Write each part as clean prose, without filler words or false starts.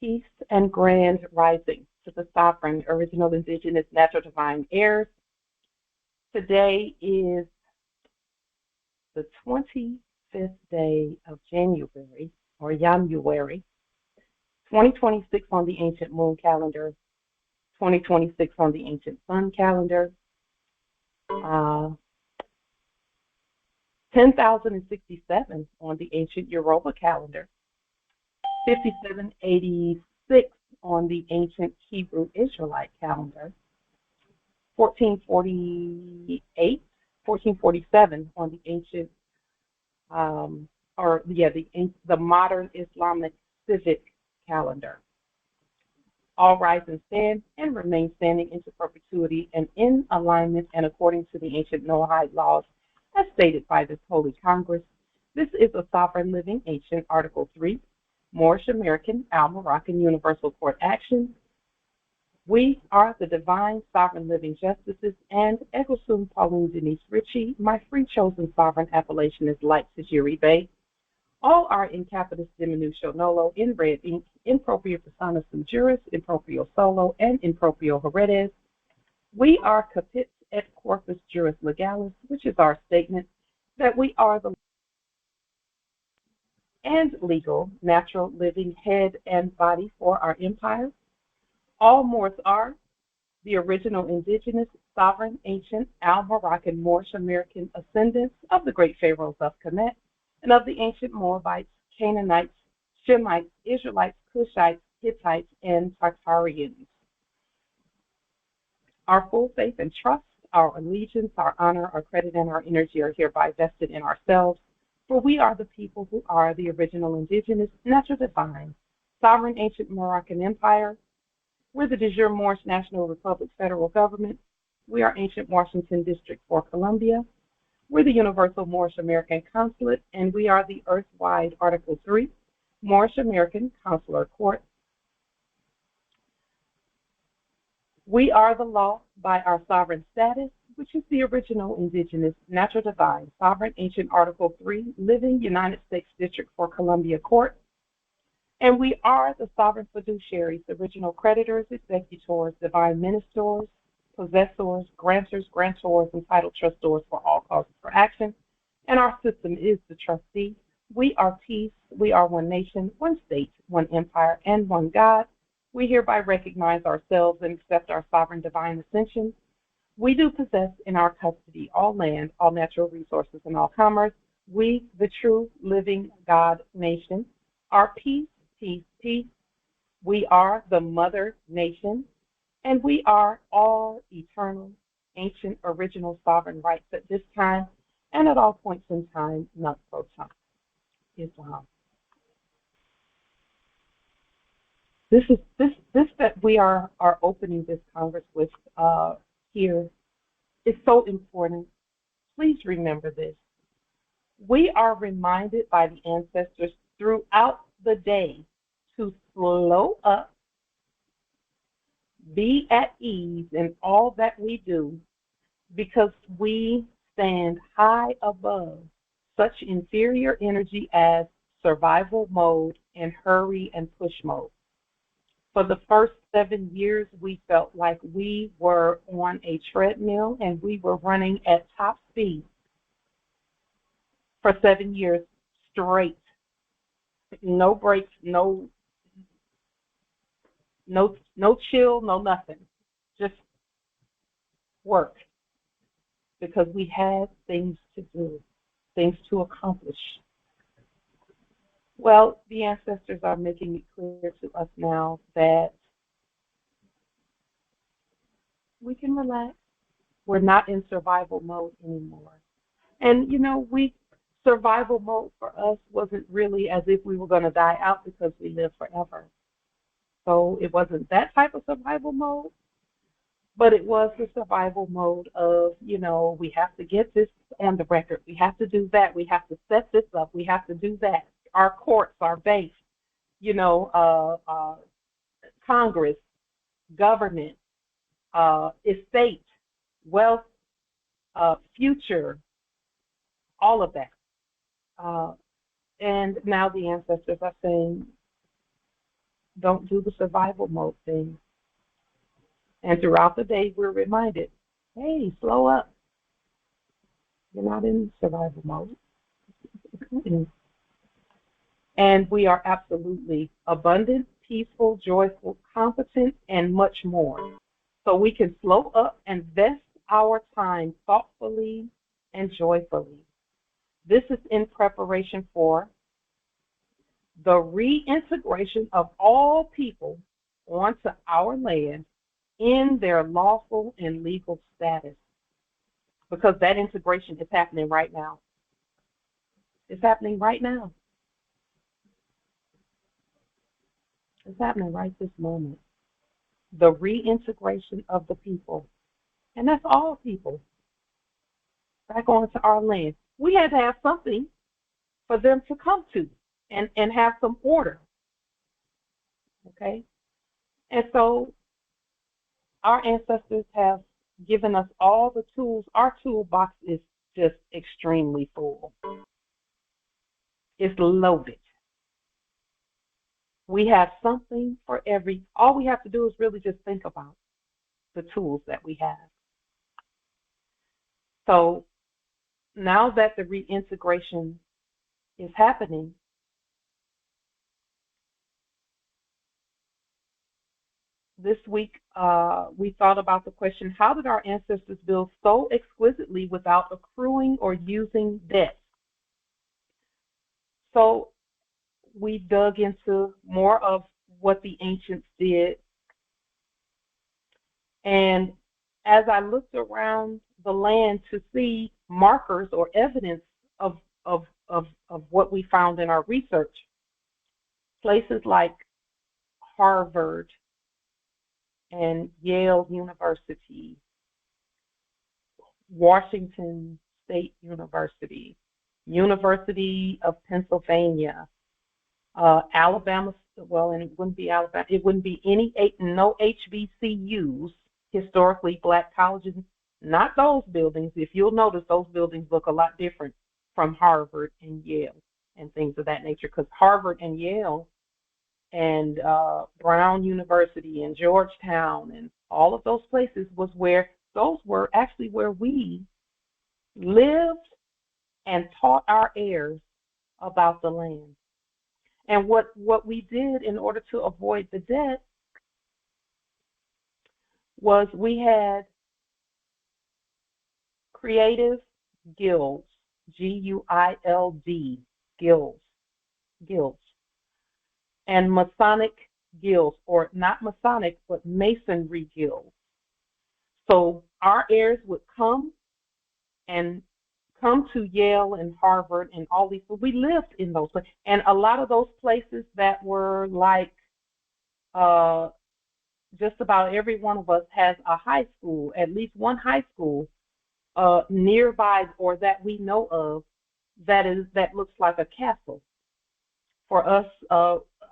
Peace and grand rising to the sovereign, original, indigenous, natural, divine heirs. Today is the 25th day of January, or January, 2026 on the ancient moon calendar, 2026 on the ancient sun calendar, 10,067 on the ancient Yoruba calendar, 5786 on the ancient Hebrew Israelite calendar, 1447 on the ancient, the modern Islamic civic calendar. All rise and stand and remain standing into perpetuity and in alignment and according to the ancient Noahide laws as stated by this Holy Congress. This is a sovereign living ancient Article 3, Moorish American Al-Moroccan Universal Court action. We are the divine sovereign living justices and Aqquisitionne Pauline Ritchie. My free chosen sovereign appellation is like tajiri Bay. All are in capitis diminutio nolo, in red ink, in proprio personam sum juris, in proprio solo, and in proprio heredes. We are capit et corpus juris legalis, which is our statement that we are the and legal, natural, living head and body for our empire. All Moors are the original indigenous, sovereign, ancient, Al-Moroccan, Moorish American ascendants of the great pharaohs of Kemet and of the ancient Moabites, Canaanites, Shemites, Israelites, Cushites, Hittites, and Tartarians. Our full faith and trust, our allegiance, our honor, our credit, and our energy are hereby vested in ourselves, for we are the people who are the original indigenous, natural divine, sovereign ancient Moroccan Empire. We're the de jure Moorish National Republic federal government. We are ancient Washington District for Columbia. We're the Universal Moorish American Consulate, and we are the Earth-wide Article 3, Moorish American Consular Court. We are the law by our sovereign status, which is the original indigenous, natural divine, sovereign ancient Article 3, living United States District for Columbia Court. And we are the sovereign fiduciaries, original creditors, executors, divine ministers, possessors, grantors, grantors, and title trustors for all causes for action. And our system is the trustee. We are peace. We are one nation, one state, one empire, and one God. We hereby recognize ourselves and accept our sovereign divine ascension. We do possess in our custody all land, all natural resources, and all commerce. We, the true living God nation, are peace, peace, peace. We are the mother nation, and we are all eternal, ancient, original sovereign rights at this time and at all points in time, not pro time. Islam. This that we are opening this Congress with here is so important. Please remember this. We are reminded by the ancestors throughout the day to slow up, be at ease in all that we do, because we stand high above such inferior energy as survival mode and hurry and push mode. For the first 7 years, we felt like we were on a treadmill and we were running at top speed for 7 years straight. No breaks, no chill, no nothing. Just work. Because we had things to do, things to accomplish. Well, the ancestors are making it clear to us now that we can relax. We're not in survival mode anymore. And, survival mode for us wasn't really as if we were going to die out because we live forever. So it wasn't that type of survival mode, but it was the survival mode of, we have to get this on the record. We have to do that. We have to set this up. We have to do that. Our courts are based, Congress, government, estate, wealth, future, all of that. And now the ancestors are saying, don't do the survival mode thing. And throughout the day, we're reminded, hey, slow up. You're not in survival mode. And we are absolutely abundant, peaceful, joyful, competent, and much more. So we can slow up and vest our time thoughtfully and joyfully. This is in preparation for the reintegration of all people onto our land in their lawful and legal status, because that integration is happening right now. It's happening right now. It's happening right this moment. The reintegration of the people, and that's all people, back onto our land. We had to have something for them to come to and have some order, okay? And so our ancestors have given us all the tools. Our toolbox is just extremely full. It's loaded. We have something for all we have to do is really just think about the tools that we have. So now that the reintegration is happening, this week we thought about the question, how did our ancestors build so exquisitely without accruing or using debt? So we dug into more of what the ancients did. And as I looked around the land to see markers or evidence of what we found in our research, places like Harvard and Yale University, Washington State University, University of Pennsylvania, Alabama, well, and it wouldn't be Alabama, it wouldn't be no HBCUs, historically black colleges, not those buildings. If you'll notice, those buildings look a lot different from Harvard and Yale and things of that nature, because Harvard and Yale and Brown University and Georgetown and all of those places those were actually where we lived and taught our heirs about the land. And what we did in order to avoid the debt was we had creative guilds, G-U-I-L-D, guilds, and Masonic guilds, or not Masonic, but Masonry guilds. So our heirs would come to Yale and Harvard and all these. We lived in those places, and a lot of those places that were like just about every one of us has a high school, at least one high school nearby or that we know of that looks like a castle. For us,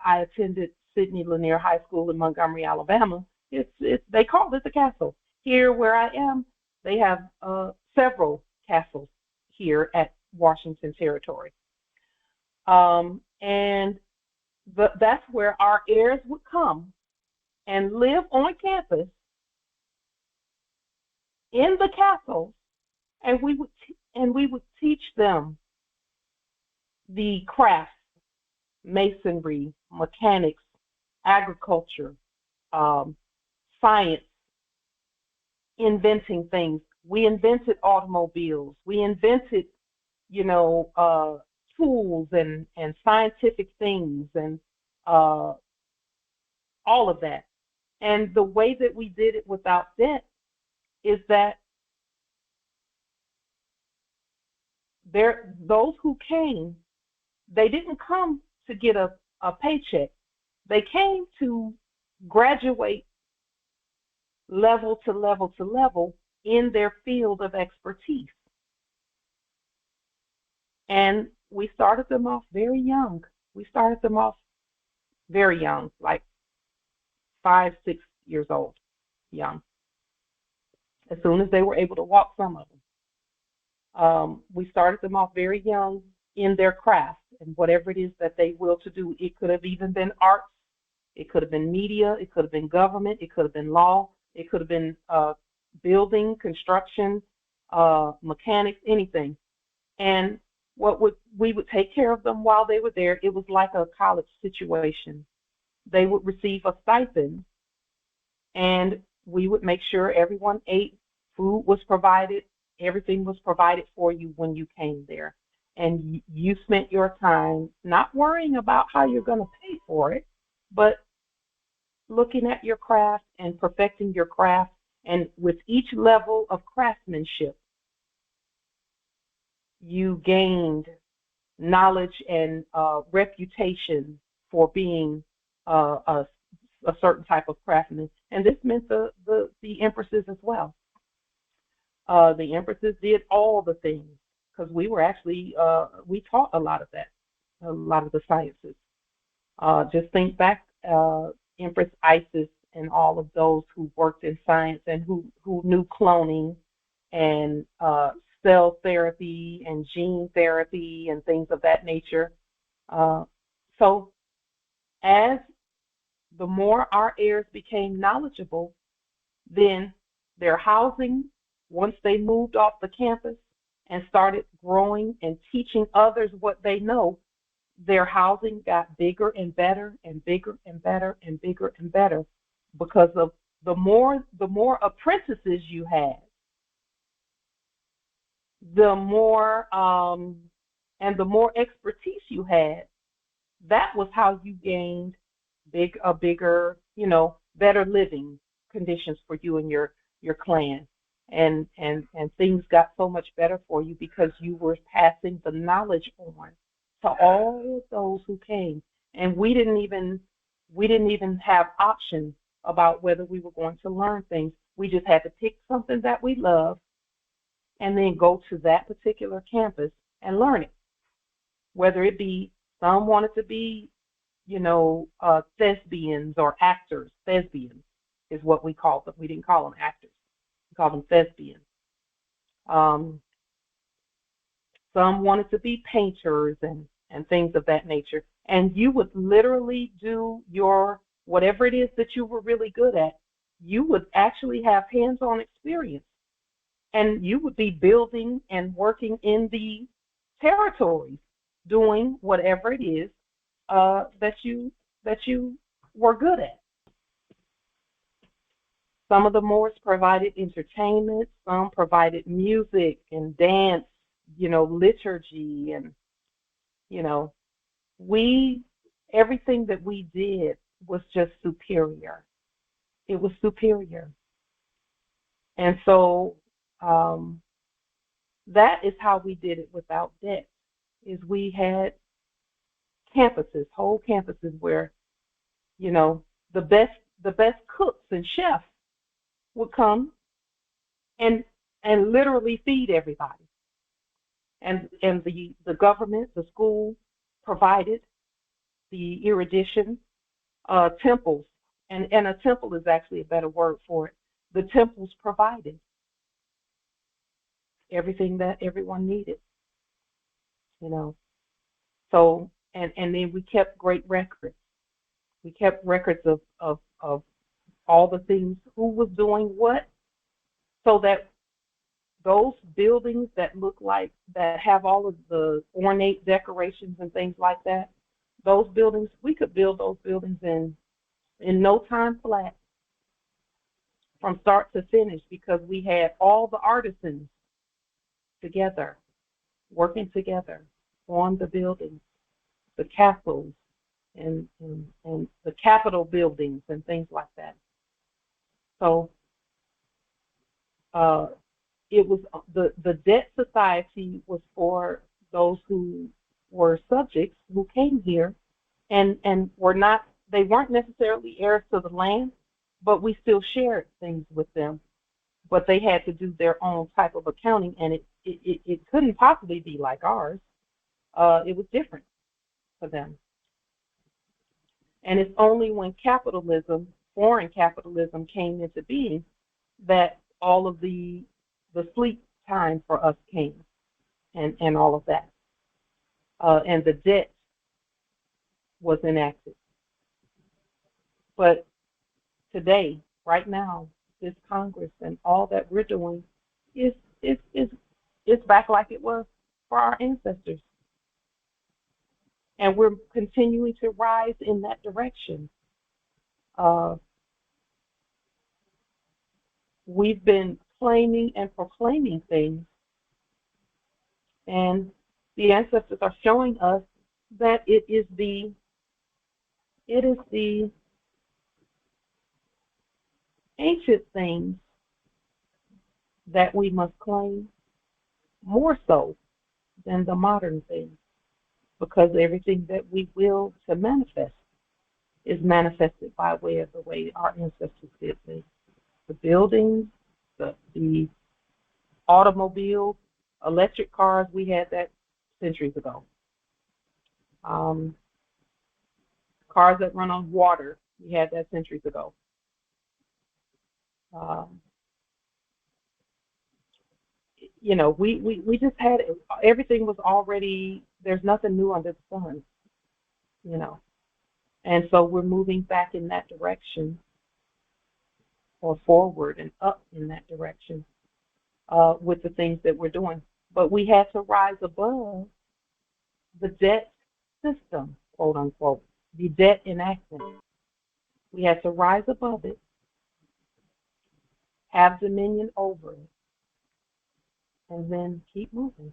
I attended Sidney Lanier High School in Montgomery, Alabama. They call it the castle. Here where I am, they have several castles here at Washington Territory. And that's where our heirs would come and live on campus in the castle, and we would teach them the crafts, masonry, mechanics, agriculture, science, inventing things. We invented automobiles. We invented, tools and scientific things and all of that. And the way that we did it without debt is that those who came, they didn't come to get a paycheck. They came to graduate level to level to level in their field of expertise. And we started them off very young. Like 5, 6 years old, young. As soon as they were able to walk, some of them. We started them off very young in their craft and whatever it is that they will to do. It could have even been arts, It could have been media. It could have been government. It could have been law. It could have been building, construction, mechanics, anything. And we would take care of them while they were there. It was like a college situation. They would receive a stipend, and we would make sure everyone ate, food was provided, everything was provided for you when you came there. And you spent your time not worrying about how you're going to pay for it, but looking at your craft and perfecting your craft. And with each level of craftsmanship, you gained knowledge and reputation for being a certain type of craftsman. And this meant the empresses as well. The empresses did all the things because we were actually, we taught a lot of that, a lot of the sciences. Just think back, Empress Isis and all of those who worked in science and who knew cloning and cell therapy and gene therapy and things of that nature. So as the more our heirs became knowledgeable, then their housing, once they moved off the campus and started growing and teaching others what they know, their housing got bigger and better and bigger and better and bigger and better because of the more apprentices you had, the more and the more expertise you had. That was how you gained bigger, better living conditions for you and your clan. And things got so much better for you because you were passing the knowledge on to all of those who came. And we didn't even have options about whether we were going to learn things. We just had to pick something that we loved and then go to that particular campus and learn it. Whether it be, some wanted to be, thespians or actors. Thespians is what we called them. We didn't call them actors. We called them thespians. Some wanted to be painters and things of that nature. And you would literally do your, whatever it is that you were really good at, you would actually have hands-on experience. And you would be building and working in the territories, doing whatever it is that you were good at. Some of the Moors provided entertainment, some provided music and dance, liturgy, and everything that we did was just superior. It was superior. And so that is how we did it without debt, is we had campuses, whole campuses where, the best cooks and chefs would come and literally feed everybody. And the government, the school provided the erudition, temples, and a temple is actually a better word for it. The temples provided everything that everyone needed, So, and then we kept great records. We kept records of all the things, who was doing what, so that those buildings that look like, that have all of the ornate decorations and things like that, those buildings, we could build those buildings in no time flat, from start to finish, because we had all the artisans together, working together on the buildings, the castles, and the Capitol buildings and things like that. So it was the debt society was for those who were subjects who came here and they weren't necessarily heirs to the land, but we still shared things with them. But they had to do their own type of accounting, and it couldn't possibly be like ours. It was different for them. And it's only when capitalism, foreign capitalism, came into being that all of the sleep time for us came, and all of that. And the debt was enacted. But today, right now, this Congress and all that we're doing is is is is back like it was for our ancestors, and we're continuing to rise in that direction. Uh, we've been claiming and proclaiming things, and the ancestors are showing us that it is the ancient things that we must claim more so than the modern things, because everything that we will to manifest is manifested by way of the way our ancestors did things. The buildings, the automobiles, electric cars, we had that centuries ago. Um, Cars that run on water, we had that centuries ago. Um, we just had everything was already, there's nothing new under the sun, you know. And so we're moving back in that direction, or forward and up in that direction, with the things that we're doing. But we had to rise above the debt system, quote unquote, the debt enactment. We had to rise above it, have dominion over it, and then keep moving.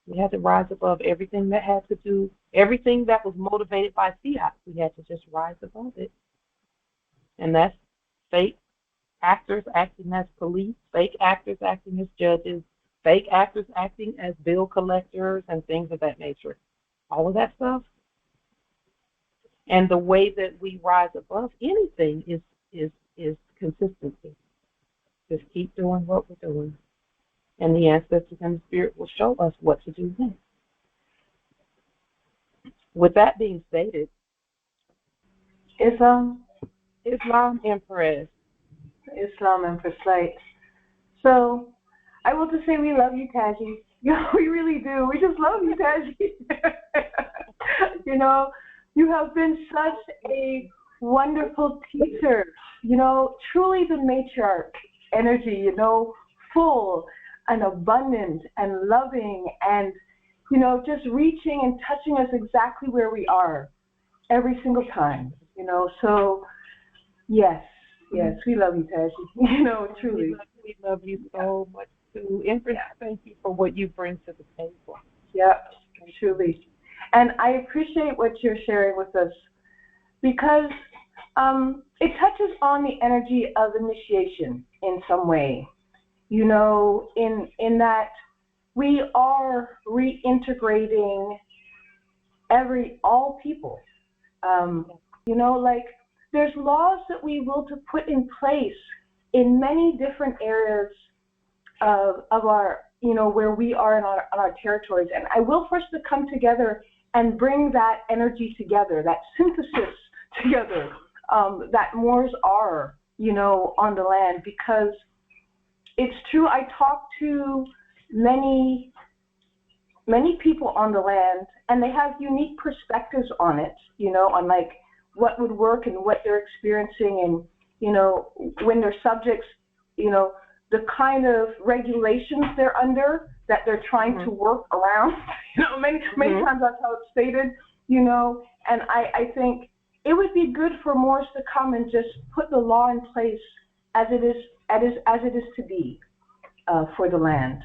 We had to rise above everything that had to do, everything that was motivated by fiat. We had to just rise above it. And that's fake actors acting as police, fake actors acting as judges, fake actors acting as bill collectors, and things of that nature. All of that stuff. And the way that we rise above anything is consistency. Just keep doing what we're doing, and the ancestors and the spirit will show us what to do next. With that being stated, Islam Empress. Islam Empress Light. So I will just say we love you, Taji. We really do. We just love you, Taji. You have been such a wonderful teacher. Truly the matriarch energy, full and abundant and loving, and just reaching and touching us exactly where we are every single time. So yes, we love you, Taji. Truly. We love you so much too. Empress, thank you for what you bring to the table. Yeah, truly. And I appreciate what you're sharing with us, because it touches on the energy of initiation in some way. In that we are reintegrating all people. There's laws that we will to put in place in many different areas of our, where we are on our territories. And I will for us to come together and bring that energy together, that synthesis together, that Moors are, on the land. Because it's true, I talk to many people on the land, and they have unique perspectives on it, on like what would work and what they're experiencing, and, when they're subjects, the kind of regulations they're under that they're trying to work around. Many times that's how it's stated, and I think it would be good for Moors to come and just put the law in place as it is to be for the land.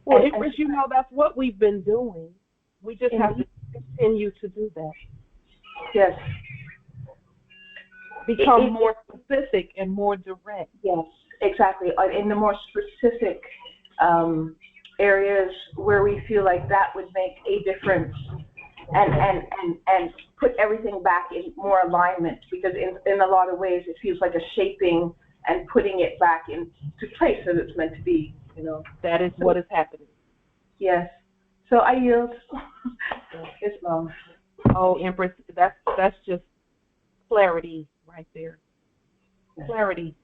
Well, Empress, that's what we've been doing. We just have to continue to do that. Yes. Become more specific and more direct. Yes, exactly. In the more specific areas where we feel like that would make a difference, and put everything back in more alignment, because in a lot of ways it feels like a shaping and putting it back into place as it's meant to be. That is what is happening. Yes. So I yield. Islam. Oh, Empress, that's just clarity right there. Clarity.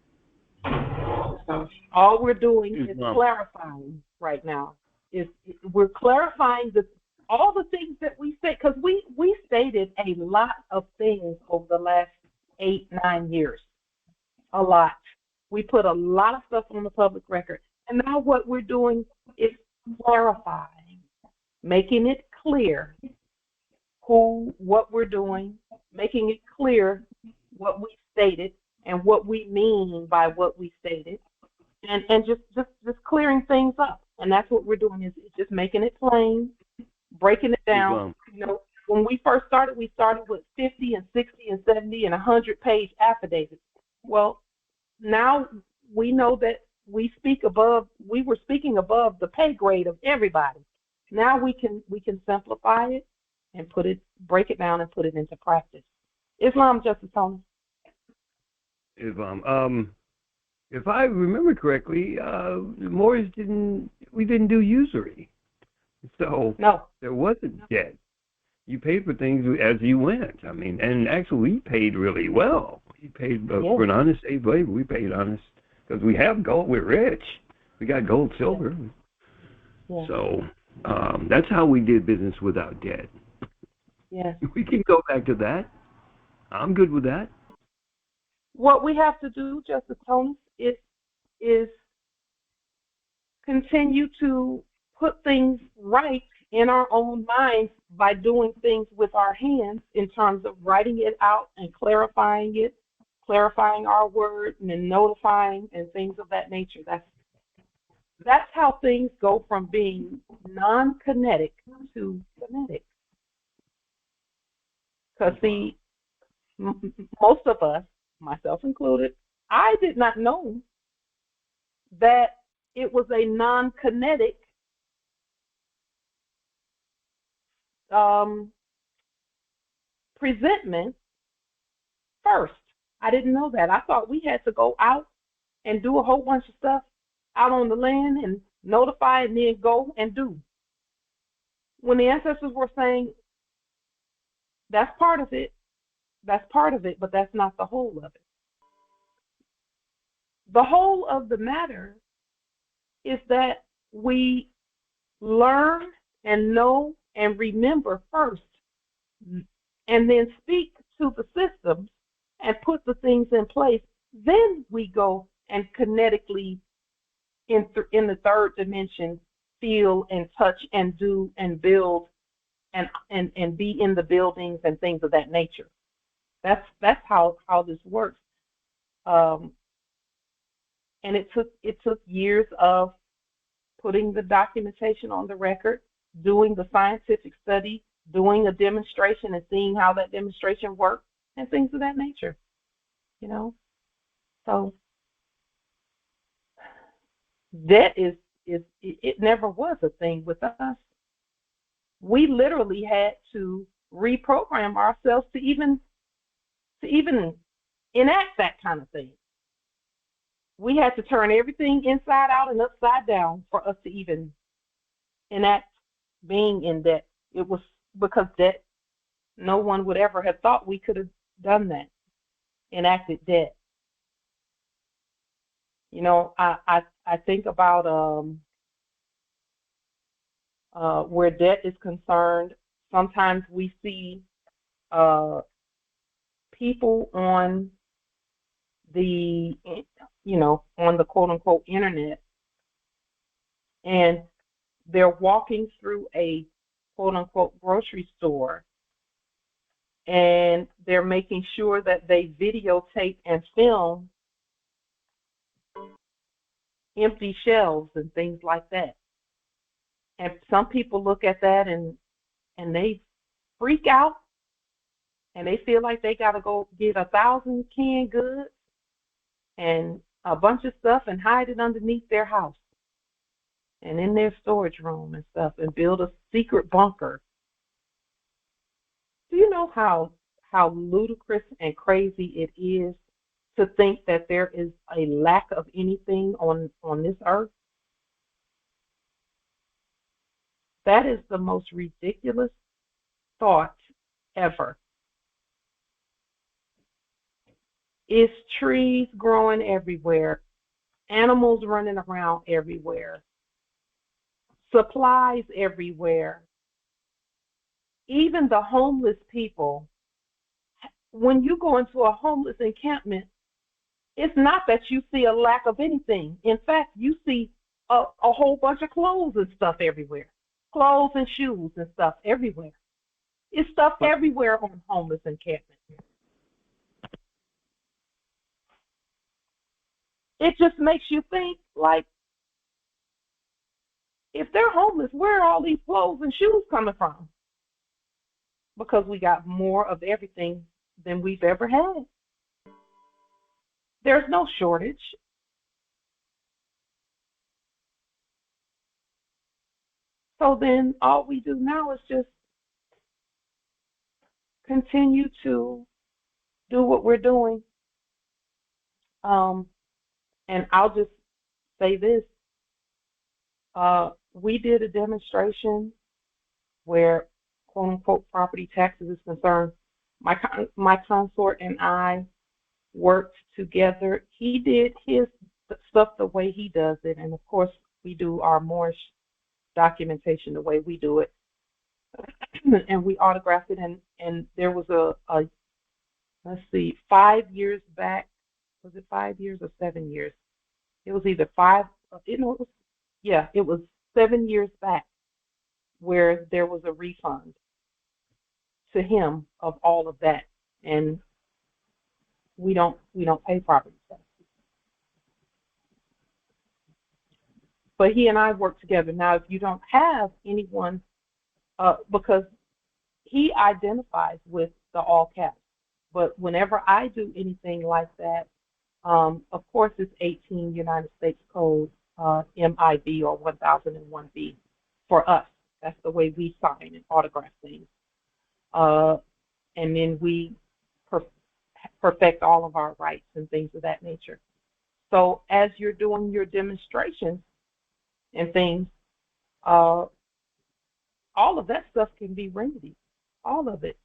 All we're doing is clarifying right now. We're clarifying all the things that we say, because we stated a lot of things over the last 8-9 years, a lot. We put a lot of stuff on the public record, and now what we're doing is clarifying, making it clear what we're doing, making it clear what we stated and what we mean by what we stated, and just clearing things up. And that's what we're doing, is just making it plain, breaking it down. You know, when we first started, we started with 50 and 60 and 70 and 100-page affidavits. Well, now we know that we were speaking above the pay grade of everybody. Now we can simplify it and break it down and put it into practice. Islam, Justice Tony. Islam. If I remember correctly, Moors didn't do usury, so no, there wasn't debt. You paid for things as you went. I mean, and actually we paid really well. We paid for an honest slave labor. We paid honest because we have gold. We're rich. We got gold, silver. Yeah. So that's how we did business without debt. Yes. We can go back to that. I'm good with that. What we have to do, Justice Tony, is continue to put things right in our own minds by doing things with our hands in terms of writing it out and clarifying it, clarifying our word and then notifying and things of that nature. That's how things go from being non-kinetic to kinetic. Because see, most of us, myself included, I did not know that it was a non-kinetic presentment first. I didn't know that. I thought we had to go out and do a whole bunch of stuff out on the land and notify and then go and do. When the ancestors were saying, that's part of it, but that's not the whole of it. The whole of the matter is that we learn and know and remember first, and then speak to the systems and put the things in place. Then we go and kinetically, in the third dimension, feel and touch and do and build and be in the buildings and things of that nature. That's how this works. And it took years of putting the documentation on the record, doing the scientific study, doing a demonstration and seeing how that demonstration worked, and things of that nature. You know, so debt it never was a thing with us. We literally had to reprogram ourselves to even enact that kind of thing. We had to turn everything inside out and upside down for us to even enact being in debt. It was because debt, no one would ever have thought we could have done that, enacted debt. You know, I think about where debt is concerned. Sometimes we see people on the, on the quote unquote internet, and they're walking through a quote unquote grocery store, and they're making sure that they videotape and film empty shelves and things like that. And some people look at that and they freak out, and they feel like they got to go get 1,000 canned goods and a bunch of stuff and hide it underneath their house and in their storage room and stuff and build a secret bunker. Do you know how ludicrous and crazy it is to think that there is a lack of anything on this earth? That is the most ridiculous thought ever. It's trees growing everywhere, animals running around everywhere, supplies everywhere, even the homeless people, when you go into a homeless encampment, it's not that you see a lack of anything. In fact, you see a whole bunch of clothes and stuff everywhere. Clothes and shoes and stuff everywhere. It's stuff everywhere on homeless encampment. It just makes you think, like, if they're homeless, where are all these clothes and shoes coming from? Because we got more of everything than we've ever had. There's no shortage. So then all we do now is just continue to do what we're doing. And I'll just say this. We did a demonstration where, quote unquote, property taxes is concerned. My consort and I worked together. He did his stuff the way he does it, and of course we do our moorishe documentation the way we do it. And we autographed it, and there was a let's see, 5 years back, was it 5 years or 7 years? It was either it was 7 years back where there was a refund to him of all of that, and we don't pay property taxes. But he and I work together. Now, if you don't have anyone, because he identifies with the all caps, but whenever I do anything like that, of course it's 18 United States Code, MIB or 1001B for us. That's the way we sign and autograph things. And then we perfect all of our rights and things of that nature. So as you're doing your demonstrations and things, all of that stuff can be remedied, all of it.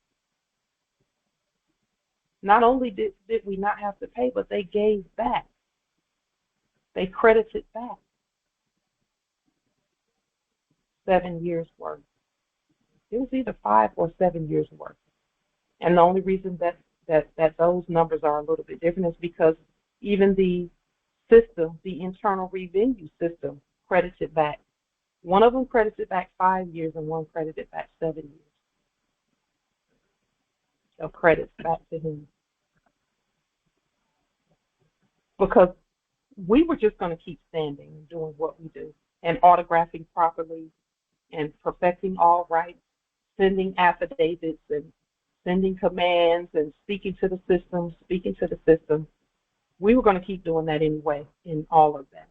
Not only did we not have to pay, but they gave back. They credited back 7 years worth. It was either 5 or 7 years worth. And the only reason that those numbers are a little bit different is because even the system, the internal revenue system, credited back. One of them credited back 5 years and one credited back 7 years of credits back to him. Because we were just going to keep standing and doing what we do and autographing properly and perfecting all rights, sending affidavits and sending commands and speaking to the system. We were going to keep doing that anyway in all of that.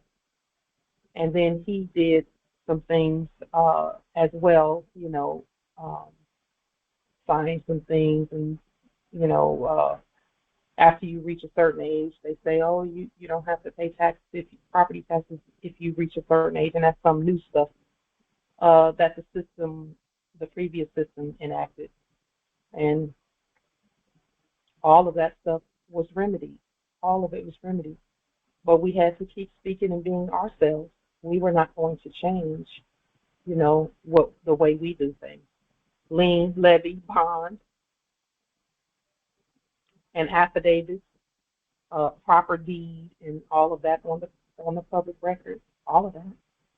And then he did some things as well, sign some things, and, after you reach a certain age, they say, oh, you don't have to pay property taxes if you reach a certain age, and that's some new stuff that the previous system enacted. And all of that stuff was remedied. All of it was remedied. But we had to keep speaking and being ourselves. We were not going to change, the way we do things. Lien, levy, bond, and affidavits, proper deed, and all of that on the public record. All of that.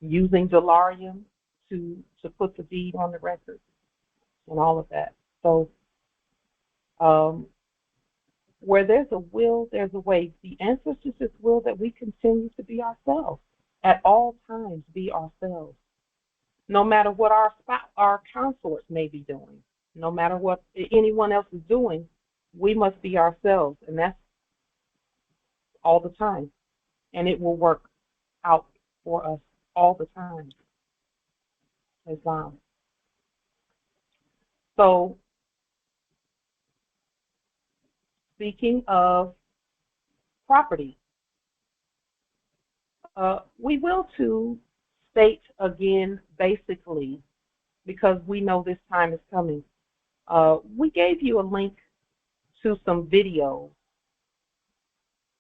Using delarium to put the deed on the record, and all of that. So, where there's a will, there's a way. The ancestors just will that we continue to be ourselves at all times. Be ourselves, no matter what our consorts may be doing, no matter what anyone else is doing. We must be ourselves, and that's all the time, and it will work out for us all the time. Islam. So, speaking of property, we will to state again, basically, because we know this time is coming. We gave you a link to some videos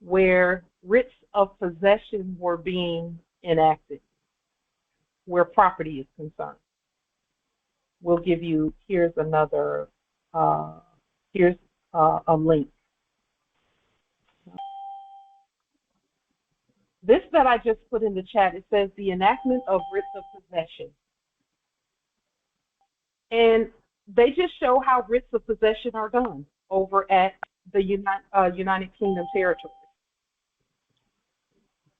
where writs of possession were being enacted, where property is concerned. we'll give you, here's another, here's a link. This that I just put in the chat, it says the enactment of writs of possession. And they just show how writs of possession are done over at the United Kingdom territories.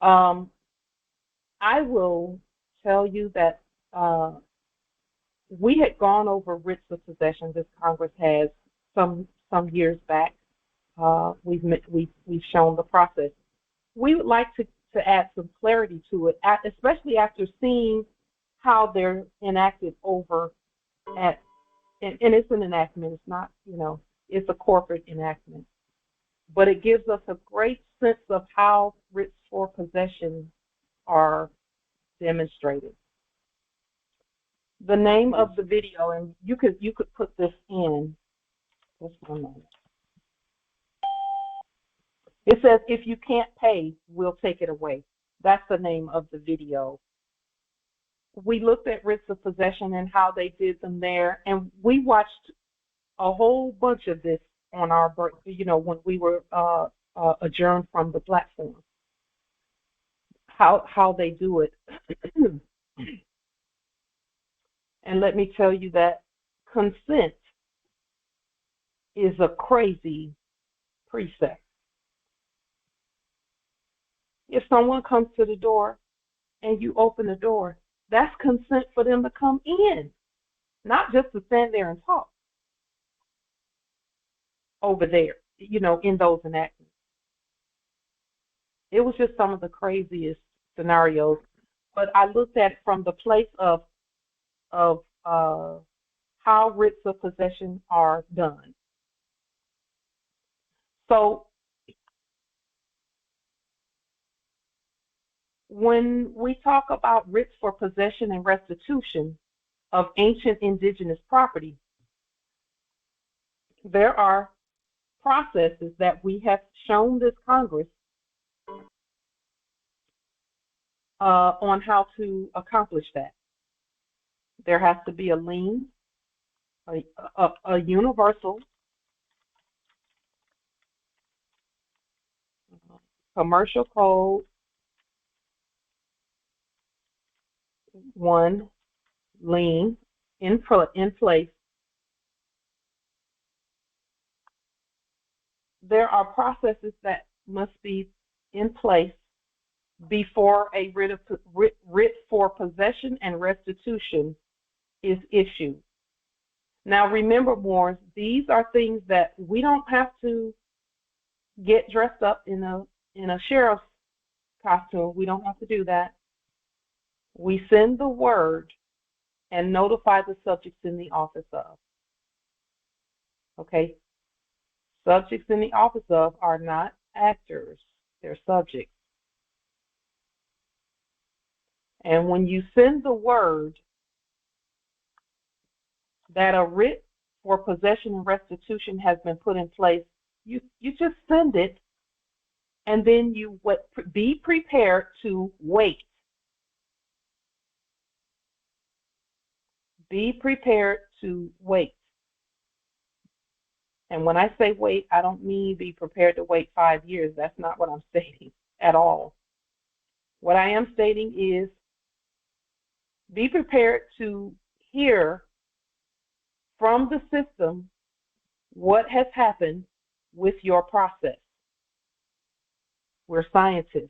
I will tell you that we had gone over writs of possession. This Congress has some years back. We've shown the process. We would like to add some clarity to it, especially after seeing how they're enacted over at, and it's an enactment. It's not, it's a corporate enactment, but it gives us a great sense of how writs for possession are demonstrated. The name of the video, and you could put this in. Just 1 moment. It says, if you can't pay, we'll take it away. That's the name of the video. We looked at writs of possession and how they did them there, and we watched a whole bunch of this on our, when we were adjourned from the platform. How they do it. And let me tell you that consent is a crazy precept. If someone comes to the door and you open the door, that's consent for them to come in, not just to stand there and talk over there, in those enactments. It was just some of the craziest scenarios, but I looked at it from the place of how writs of possession are done. So when we talk about writs for possession and restitution of ancient indigenous property, there are processes that we have shown this Congress on how to accomplish that. There has to be a lien, a universal commercial code 1 lien in place. There are processes that must be in place before a writ for possession and restitution is issued. Now remember, Moors, these are things that we don't have to get dressed up in a sheriff's costume. We don't have to do that. We send the word and notify the subjects in the office of. Okay? Subjects in the office of are not actors, they're subjects. And when you send the word that a writ for possession and restitution has been put in place, you just send it, and then you be prepared to wait. Be prepared to wait. And when I say wait, I don't mean be prepared to wait 5 years. That's not what I'm stating at all. What I am stating is be prepared to hear from the system what has happened with your process. We're scientists.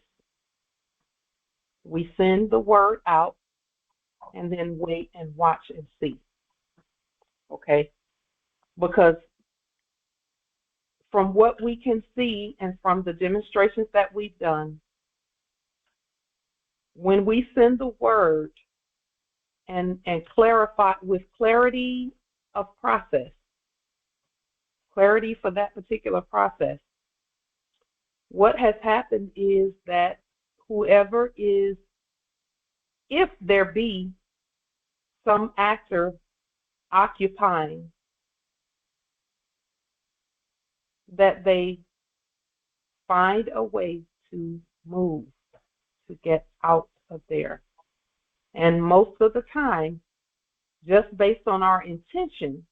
We send the word out and then wait and watch and see. Okay? Because from what we can see and from the demonstrations that we've done, when we send the word and clarify with clarity of process, clarity for that particular process, what has happened is that whoever is, if there be some actor occupying, that they find a way to move, to get out of there. And most of the time, just based on our intention,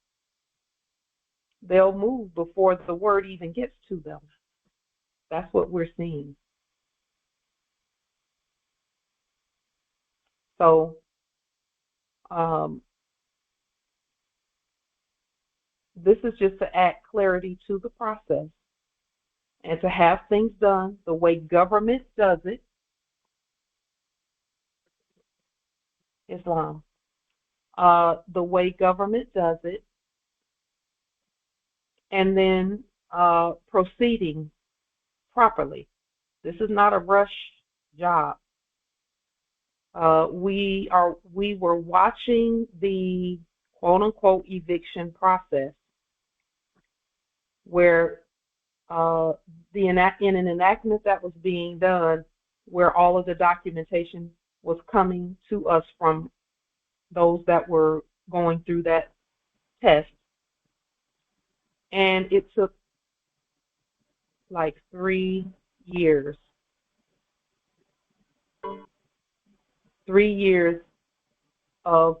they'll move before the word even gets to them. That's what we're seeing. So this is just to add clarity to the process and to have things done the way government does it. Islam. The way government does it, and then proceeding properly. This is not a rush job. We were watching the quote unquote eviction process where in an enactment that was being done, where all of the documentation was coming to us from those that were going through that test. And it took like 3 years. 3 years of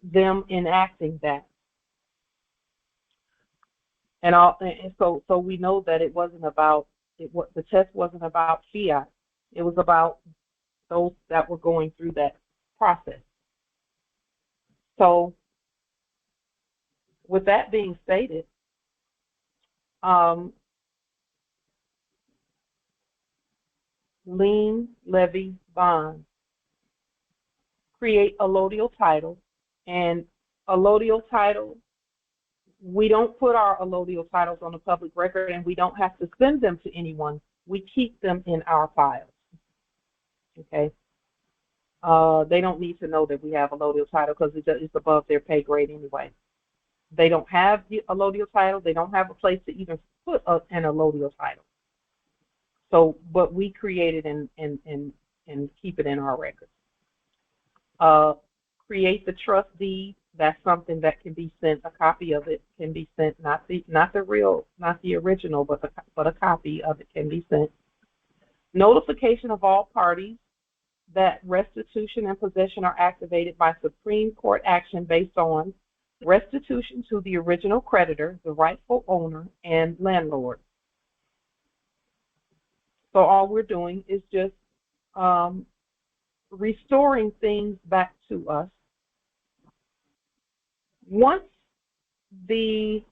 them enacting that. And so we know that it wasn't about the test wasn't about fiat. It was about those that were going through that process. So with that being stated, lien, levy, bond create allodial title, and allodial title, we don't put our allodial titles on the public record, and we don't have to send them to anyone. We keep them in our files. Okay. They don't need to know that we have allodial title because it's above their pay grade anyway. They don't have the allodial title. They don't have a place to even put an allodial title. So, but we create it and keep it in our records. Create the trust deed. That's something that can be sent. A copy of it can be sent. Not the original, but a copy of it can be sent. Notification of all parties that restitution and possession are activated by Supreme Court action based on restitution to the original creditor, the rightful owner, and landlord. So all we're doing is just restoring things back to us. Once the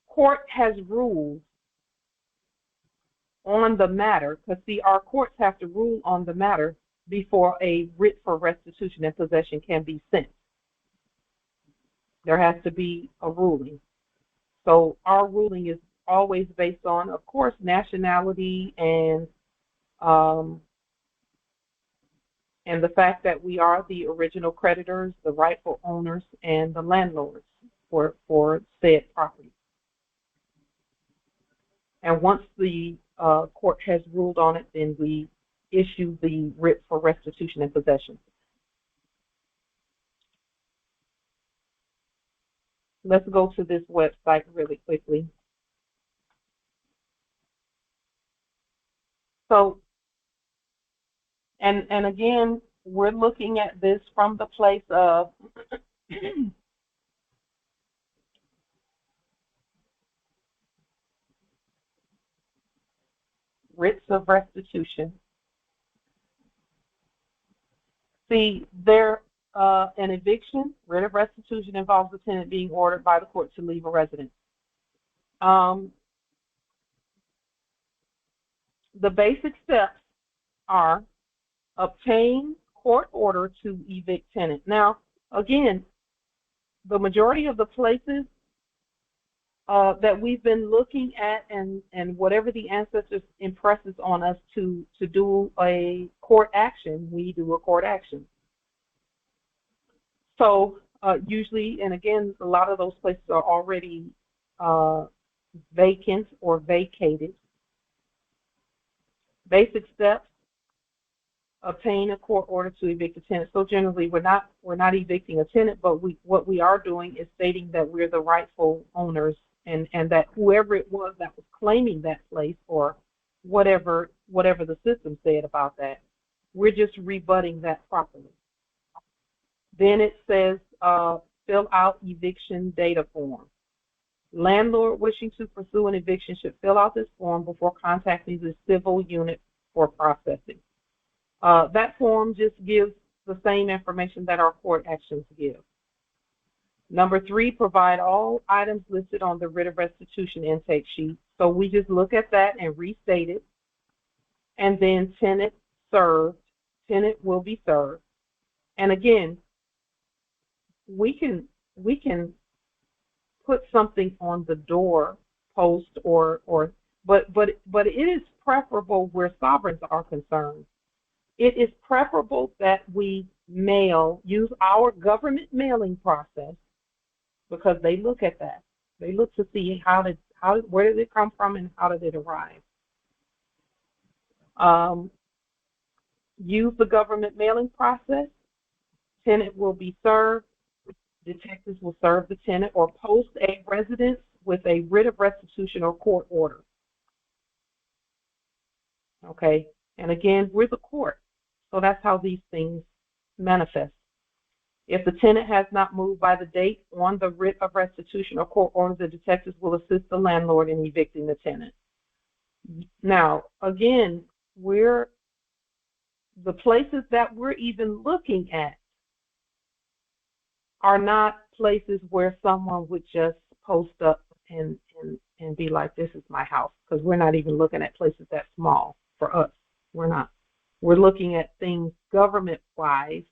court has ruled on the matter, because see, our courts have to rule on the matter before a writ for restitution and possession can be sent. There has to be a ruling. So our ruling is always based on, of course, nationality and the fact that we are the original creditors, the rightful owners, and the landlords for said property. And once the court has ruled on it, then we issue the writ for restitution and possession. Let's go to this website really quickly. So, and again, we're looking at this from the place of writs of restitution. See, an eviction, writ of restitution, involves the tenant being ordered by the court to leave a residence. The basic steps are obtain court order to evict tenant. Now, again, the majority of the places that we've been looking at and whatever the ancestors impresses on us to do a court action, we do a court action. So usually, and again, a lot of those places are already vacant or vacated. Basic steps: obtain a court order to evict a tenant. So generally, we're not evicting a tenant, but what we are doing is stating that we're the rightful owners, and that whoever it was that was claiming that place, or whatever the system said about that, we're just rebutting that properly. Then it says fill out eviction data form. Landlord wishing to pursue an eviction should fill out this form before contacting the civil unit for processing. That form just gives the same information that our court actions give. Number 3, provide all items listed on the writ of restitution intake sheet. So we just look at that and restate it. And then tenant served, tenant will be served. And again, we can put something on the door post but it is preferable where sovereigns are concerned. It is preferable that we use our government mailing process, because they look at that. They look to see where did it come from and how did it arrive. Use the government mailing process. Tenant will be served. Detectives will serve the tenant or post a residence with a writ of restitution or court order. Okay, and again, we're the court, so that's how these things manifest. If the tenant has not moved by the date on the writ of restitution or court order, the detectives will assist the landlord in evicting the tenant. Now, again, the places that we're even looking at are not places where someone would just post up and be like, this is my house, because we're not even looking at places that small for us. We're not. We're looking at things government-wise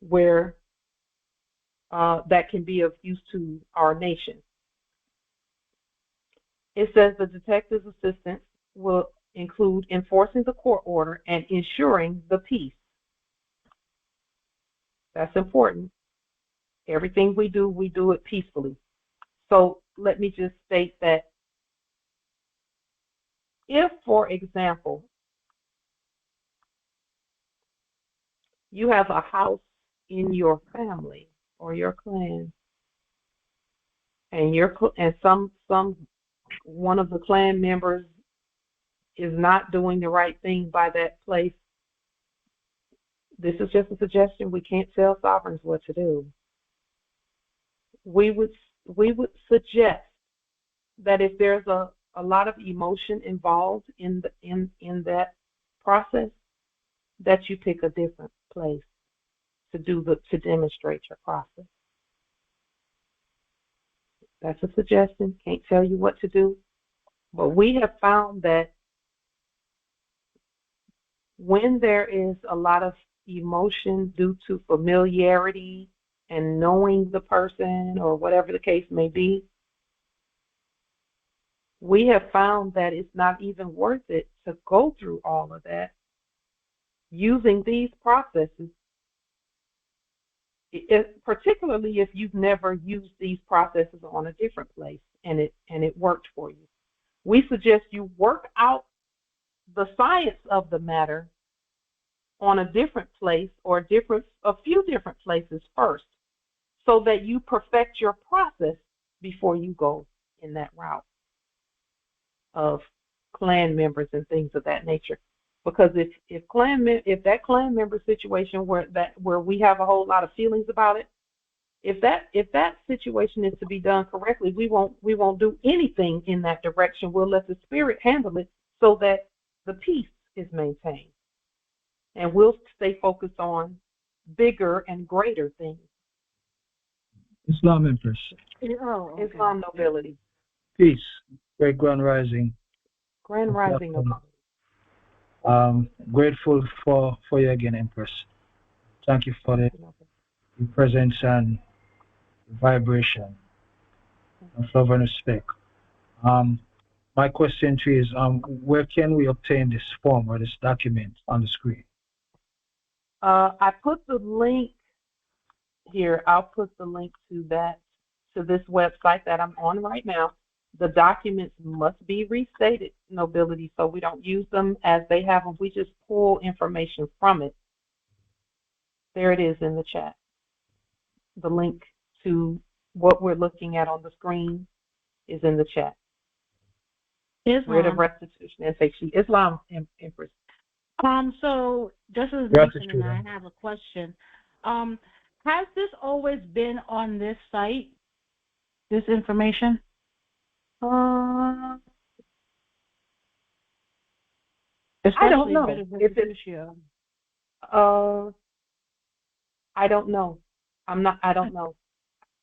where that can be of use to our nation. It says the detective's assistance will include enforcing the court order and ensuring the peace. That's important. Everything we do it peacefully. So let me just state that if, for example, you have a house in your family or your clan, and one of the clan members is not doing the right thing by that place, this is just a suggestion. We can't tell sovereigns what to do. We would suggest that if there's a lot of emotion involved in that process, that you pick a different place to demonstrate your process. That's a suggestion. Can't tell you what to do, but we have found that when there is a lot of emotion due to familiarity and knowing the person or whatever the case may be, we have found that it's not even worth it to go through all of that using these processes, particularly if you've never used these processes on a different place and it worked for you. We suggest you work out the science of the matter on a different place or a few different places first, so that you perfect your process before you go in that route of clan members and things of that nature. Because if that clan member situation where we have a whole lot of feelings about it, if that situation is to be done correctly, we won't do anything in that direction. We'll let the spirit handle it so that the peace is maintained, and we'll stay focused on bigger and greater things. Islam Empress. Oh, okay. Islam nobility. Peace. Great Grand Rising. Grand Rising nobility. Grateful for you again, Empress. Thank you for the presence and vibration of love and respect. My question to you is, where can we obtain this form or this document on the screen? I put the link here. I'll put the link to this website that I'm on right now. The documents must be restated, nobility, so we don't use them as they have them. We just pull information from it. There it is in the chat. The link to what we're looking at on the screen is in the chat. Writ of restitution, Islam Empress. So just as Nathan Gratitude. and I have a question. Has this always been on this site, this information? I Especially don't know. Writ of If it's, Restitutionne. I don't know. I don't know.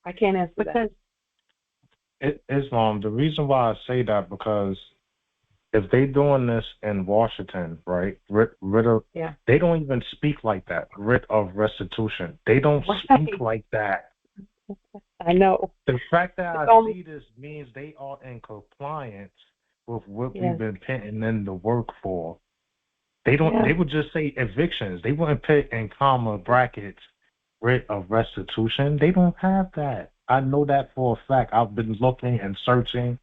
I can't answer that. Because Islam, the reason why I say that, because if they doing this in Washington, right, writ of, Yeah. they don't even speak like that. Writ of restitution. They don't speak like that. I know. The fact that It's I only- see this means they are in compliance with what Yeah. we've been putting in the work for. They don't. Yeah. They would just say evictions. They wouldn't put in comma brackets writ of restitution. They don't have that. I know that for a fact. I've been looking and searching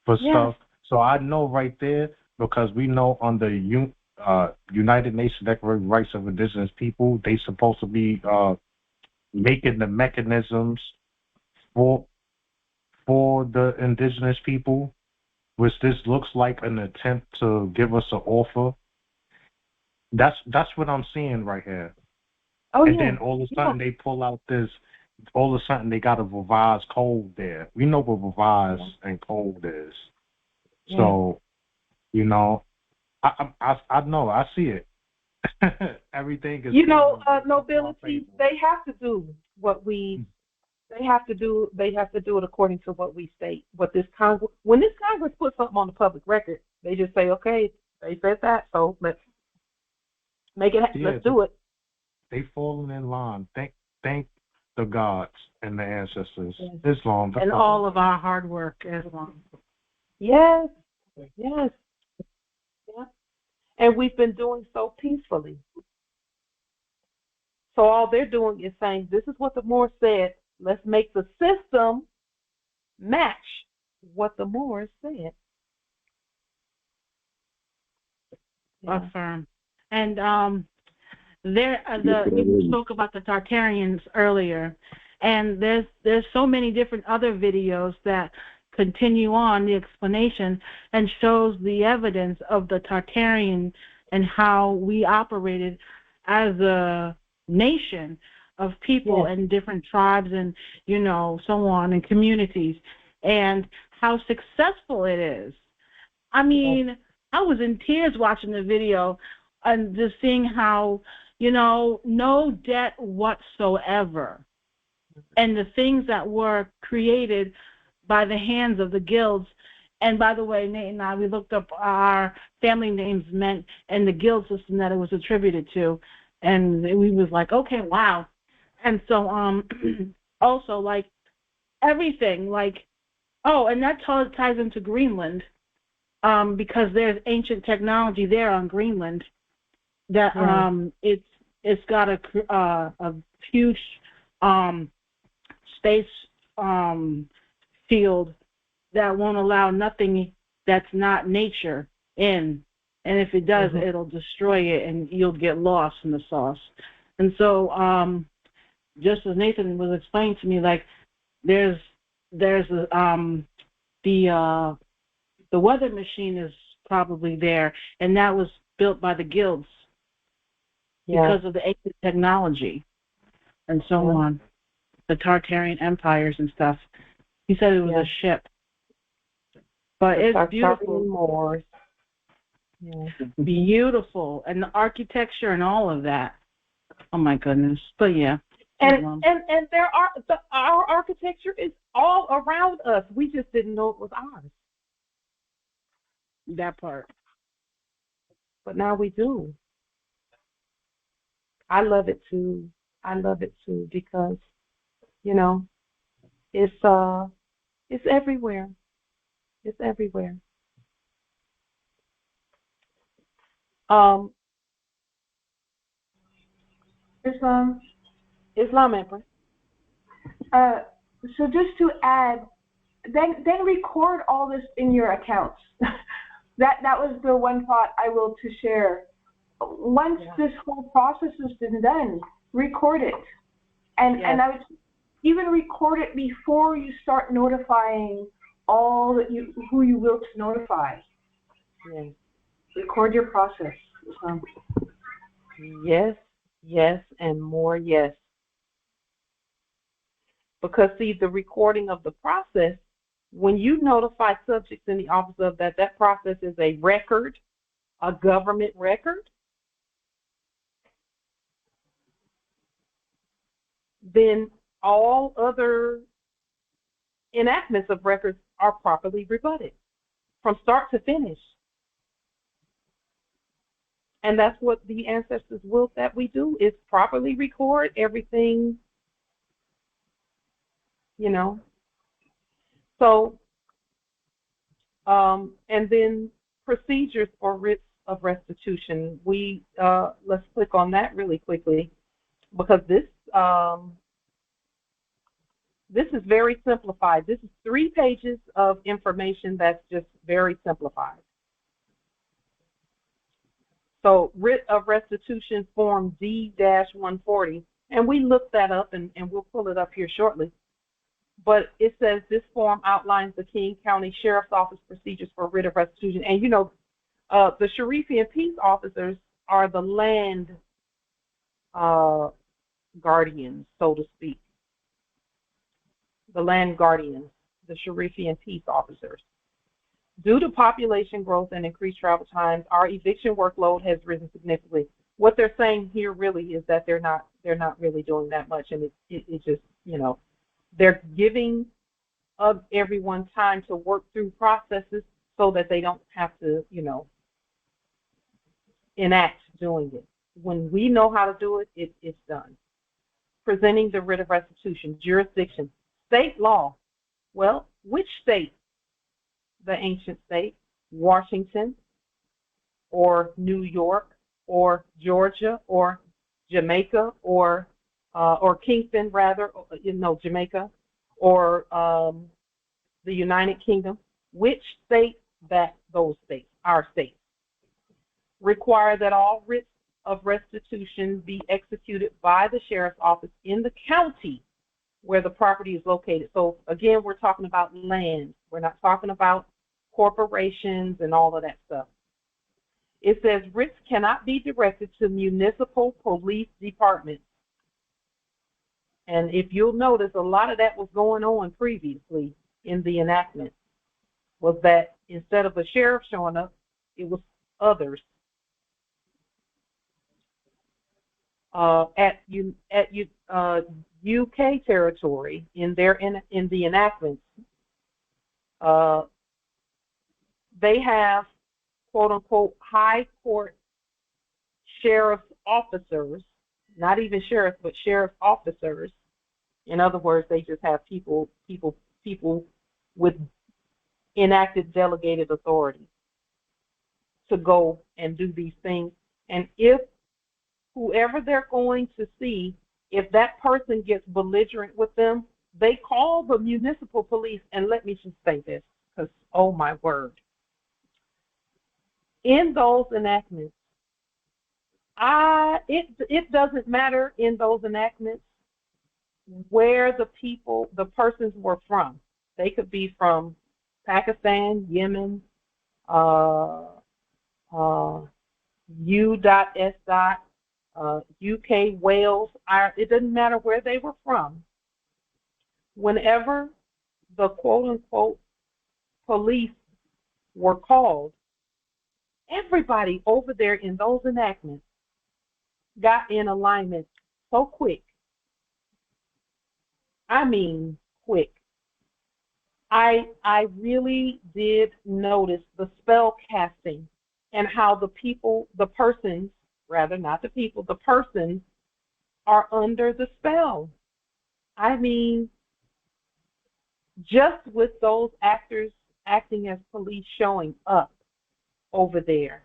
for stuff, so I know right there, because we know under United Nations Declaration of Rights of Indigenous People, they supposed to be making the mechanisms for the indigenous people, which this looks like an attempt to give us an offer. That's what I'm seeing right here. Oh, And yeah. then all of a sudden they pull out this. All of a sudden they got a revised code there. We know what revised and code is. Yeah. So, you know, I know, I see it. Everything is. You know, nobility. They have to do what we. They have to do it according to what we state. What this Congress, when this Congress puts something on the public record, they just say, okay, they said that, so let's make it. Yeah, let's do it. They falling in line. Thank the gods and the ancestors. Yes. Islam. and all of our hard work, Islam. Yes, yes, yeah. And we've been doing so peacefully. So all they're doing is saying, this is what the Moors said. Let's make the system match what the Moors said. Yeah. Affirm. And you spoke about the Tartarians earlier, and there's so many different other videos that continue on the explanation and shows the evidence of the Tartarian and how we operated as a nation of people and different tribes and, so on, and communities, and how successful it is. I mean, I was in tears watching the video and just seeing how, no debt whatsoever. And the things that were created by the hands of the guilds. And by the way, Nate and I, we looked up our family names meant and the guild system that it was attributed to. And we was like, okay, wow. And so also, like, everything, like, and that ties into Greenland, because there's ancient technology there on Greenland that it's got a huge space field that won't allow nothing that's not nature in. And if it does, it'll destroy it and you'll get lost in the sauce. And so just as Nathan was explaining to me, like, there's the weather machine is probably there, and that was built by the guilds because of the ancient technology and so on, the Tartarian empires and stuff. He said it was a ship, but it's beautiful. Moors. Beautiful, and the architecture and all of that. Oh my goodness! But and our architecture is all around us. We just didn't know it was ours. That part. But now we do. I love it too. Because, it's everywhere. It's everywhere. Islam Emperor. So just to add, then record all this in your accounts. That was the one thought I will to share. Once this whole process has been done, record it, and I would even record it before you start notifying all that who you will to notify. Yes. Record your process. Yes, yes, and more yes. Because, see, the recording of the process, when you notify subjects in the office of that, that process is a record, a government record, then all other enactments of records are properly rebutted from start to finish. And that's what the ancestors will that we do, is properly record everything, you know. So, and then procedures for writs of restitution. Let's click on that really quickly, because this is very simplified. This is 3 pages of information that's just very simplified. So, writ of restitution form D-140, and we looked that up, and we'll pull it up here shortly. But it says this form outlines the King County Sheriff's Office procedures for writ of restitution. And, you know, the Sharifi and peace officers are the land guardians, so to speak. The land guardians, the Sharifi and peace officers. Due to population growth and increased travel times, our eviction workload has risen significantly. What they're saying here really is that they're not really doing that much, and it just, you know, they're giving everyone time to work through processes so that they don't have to, you know, enact doing it. When we know how to do it, it's done. Presenting the writ of restitution, jurisdiction, state law. Well, which state? The ancient state, Washington, or New York, or Georgia, or Jamaica, or Kingston, rather, you know, Jamaica, or the United Kingdom. Which state? That those states, our states, require that all writs of restitution be executed by the sheriff's office in the county where the property is located. So again, we're talking about land. We're not talking about corporations and all of that stuff. It says writs cannot be directed to municipal police departments. And if you'll notice, a lot of that was going on previously in the enactment, was that instead of a sheriff showing up, it was others. At UK territory, in the enactments, they have, quote unquote, high court sheriff's officers, not even sheriffs, but sheriff's officers. In other words, they just have people with enacted delegated authority to go and do these things. And if whoever they're going to see, if that person gets belligerent with them, they call the municipal police. And let me just say this, because, oh my word, in those enactments, it doesn't matter in those enactments where the persons were from. They could be from Pakistan, Yemen, U.S. UK, Wales, Ireland. It doesn't matter where they were from. Whenever the quote-unquote police were called, everybody over there in those enactments got in alignment so quick. I mean, quick. I really did notice the spell casting and how the persons are under the spell. I mean, just with those actors acting as police showing up over there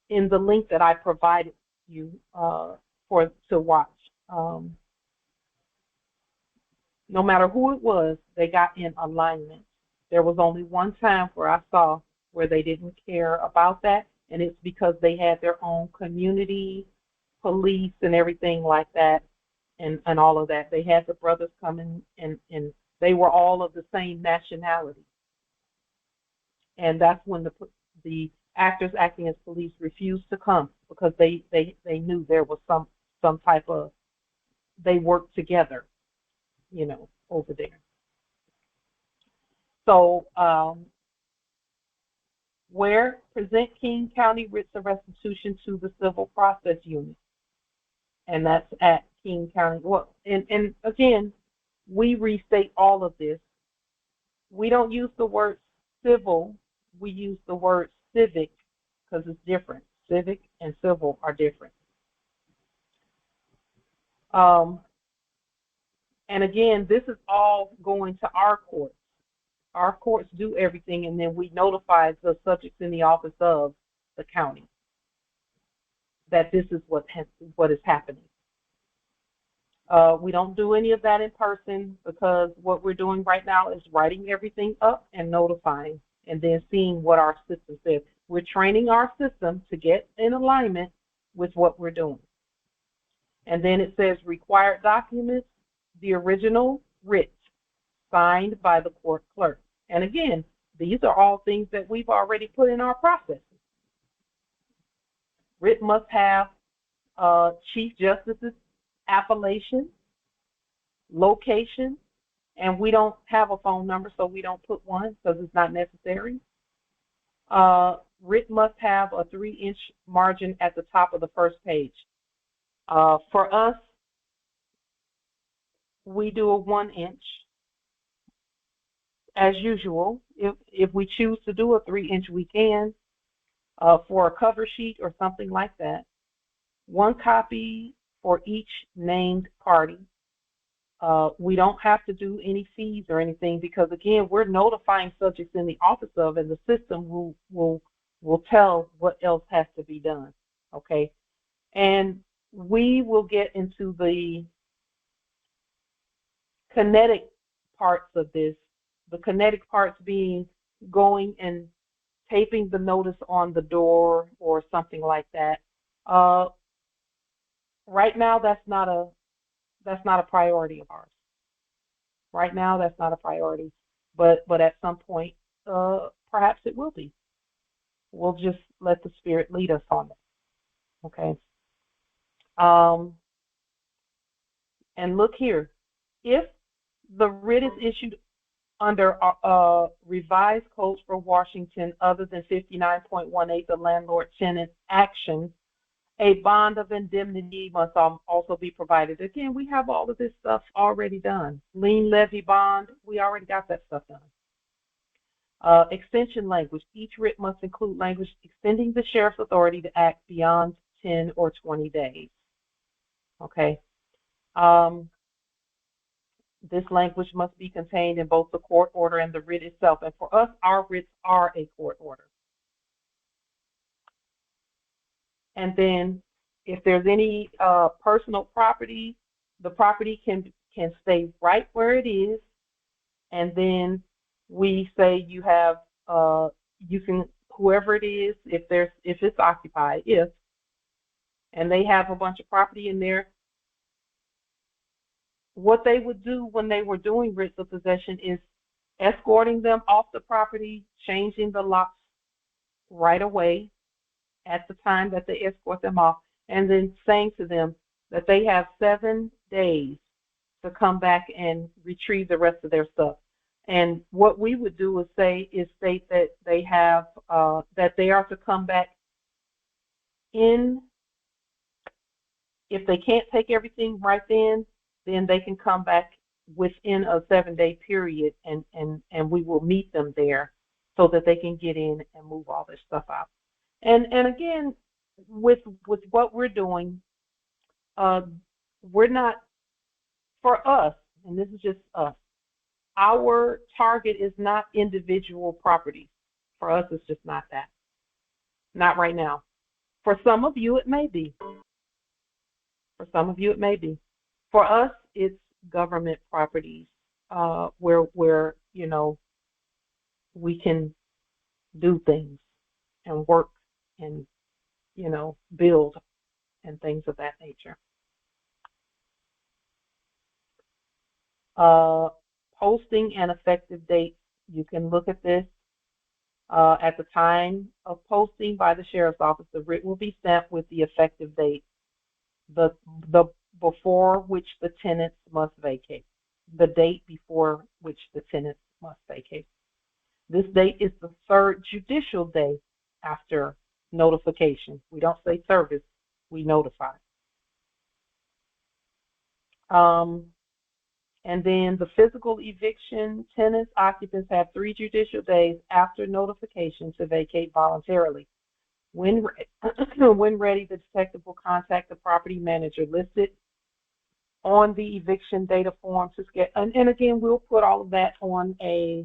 in the link that I provided you to watch. No matter who it was, they got in alignment. There was only one time where I saw where they didn't care about that, and it's because they had their own community police and everything like that, and all of that. They had the brothers come in, and they were all of the same nationality. And that's when the actors acting as police refused to come because they knew there was some type of, they worked together, over there. So where present King County writs of restitution to the civil process unit, and that's at King County. Well, and again, we restate all of this. We don't use the word civil, we use the word civic because it's different. Civic and civil are different. And again, this is all going to our courts. Our courts do everything, and then we notify the subjects in the office of the county that this is what is happening. We don't do any of that in person because what we're doing right now is writing everything up and notifying and then seeing what our system says. We're training our system to get in alignment with what we're doing. And then it says required documents, the original writ signed by the court clerk. And again, these are all things that we've already put in our processes. Writ must have Chief Justice's appellation, location, and we don't have a phone number, so we don't put one because it's not necessary. Writ must have a 3-inch margin at the top of the first page. For us, we do a 1-inch. As usual, if we choose to do a 3-inch, we can for a cover sheet or something like that. 1 copy for each named party. We don't have to do any fees or anything because, again, we're notifying subjects in the office of, and the system will tell what else has to be done. Okay, and we will get into the kinetic parts of this. The kinetic parts being going and taping the notice on the door or something like that. Right now, that's not a priority of ours. Right now, that's not a priority, but at some point, perhaps it will be. We'll just let the Spirit lead us on that. Okay. And look here, if the writ is issued under revised codes for Washington other than 59.18, the landlord-tenant action, a bond of indemnity must also be provided. Again, we have all of this stuff already done. Lien levy bond, we already got that stuff done. Extension language. Each writ must include language extending the sheriff's authority to act beyond 10 or 20 days. Okay. This language must be contained in both the court order and the writ itself. And for us, our writs are a court order. And then if there's any personal property, the property can stay right where it is. And then we say you have, you can, whoever it is, if it's occupied, and they have a bunch of property in there, what they would do when they were doing writs of possession is escorting them off the property, changing the locks right away at the time that they escort them off, and then saying to them that they have 7 days to come back and retrieve the rest of their stuff. And what we would do is state that they have that they are to come back in. If they can't take everything right then they can come back within a 7-day period, and we will meet them there so that they can get in and move all their stuff out. And again, with what we're doing, we're not, for us, and this is just us, our target is not individual properties. For us, it's just not that. Not right now. For some of you, it may be. For some of you, it may be. For us, it's government properties where we can do things and work and build and things of that nature. Posting and effective dates. You can look at this. At the time of posting by the sheriff's office, the writ will be stamped with the effective date, the before which the tenants must vacate, the date before which the tenants must vacate. This date is the third judicial day after notification. We don't say service, we notify. And then the physical eviction, tenants, occupants have 3 judicial days after notification to vacate voluntarily. When ready, the detective will contact the property manager listed on the eviction data form to get, and again, we'll put all of that on a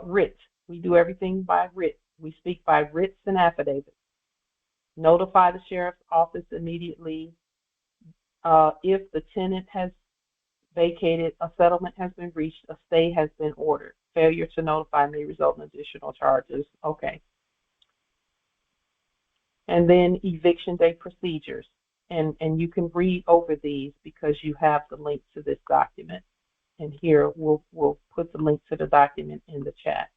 writ. We do everything by writ. We speak by writs and affidavits. Notify the sheriff's office immediately if the tenant has vacated, a settlement has been reached, a stay has been ordered. Failure to notify may result in additional charges. Okay. And then eviction day procedures. And you can read over these because you have the link to this document. And here we'll put the link to the document in the chat.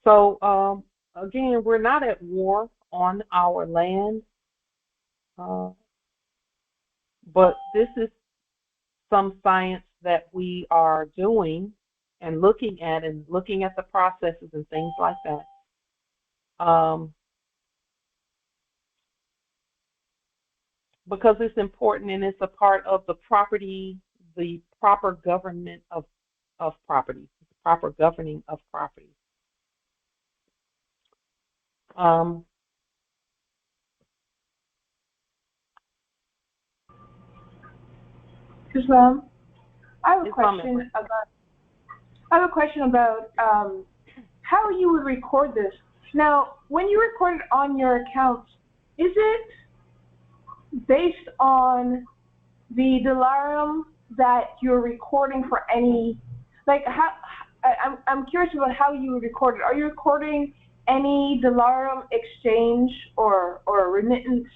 So again, we're not at war on our land, but this is some science that we are doing and looking at the processes and things like that. Because it's important and it's a part of the property, the proper government of property, the proper governing of property. Islam, I have a question about how you would record this. Now, when you record it on your accounts, is it based on the delarium that you're recording for any, like, how, I'm curious about how you would record it. Are you recording any delarium exchange or remittance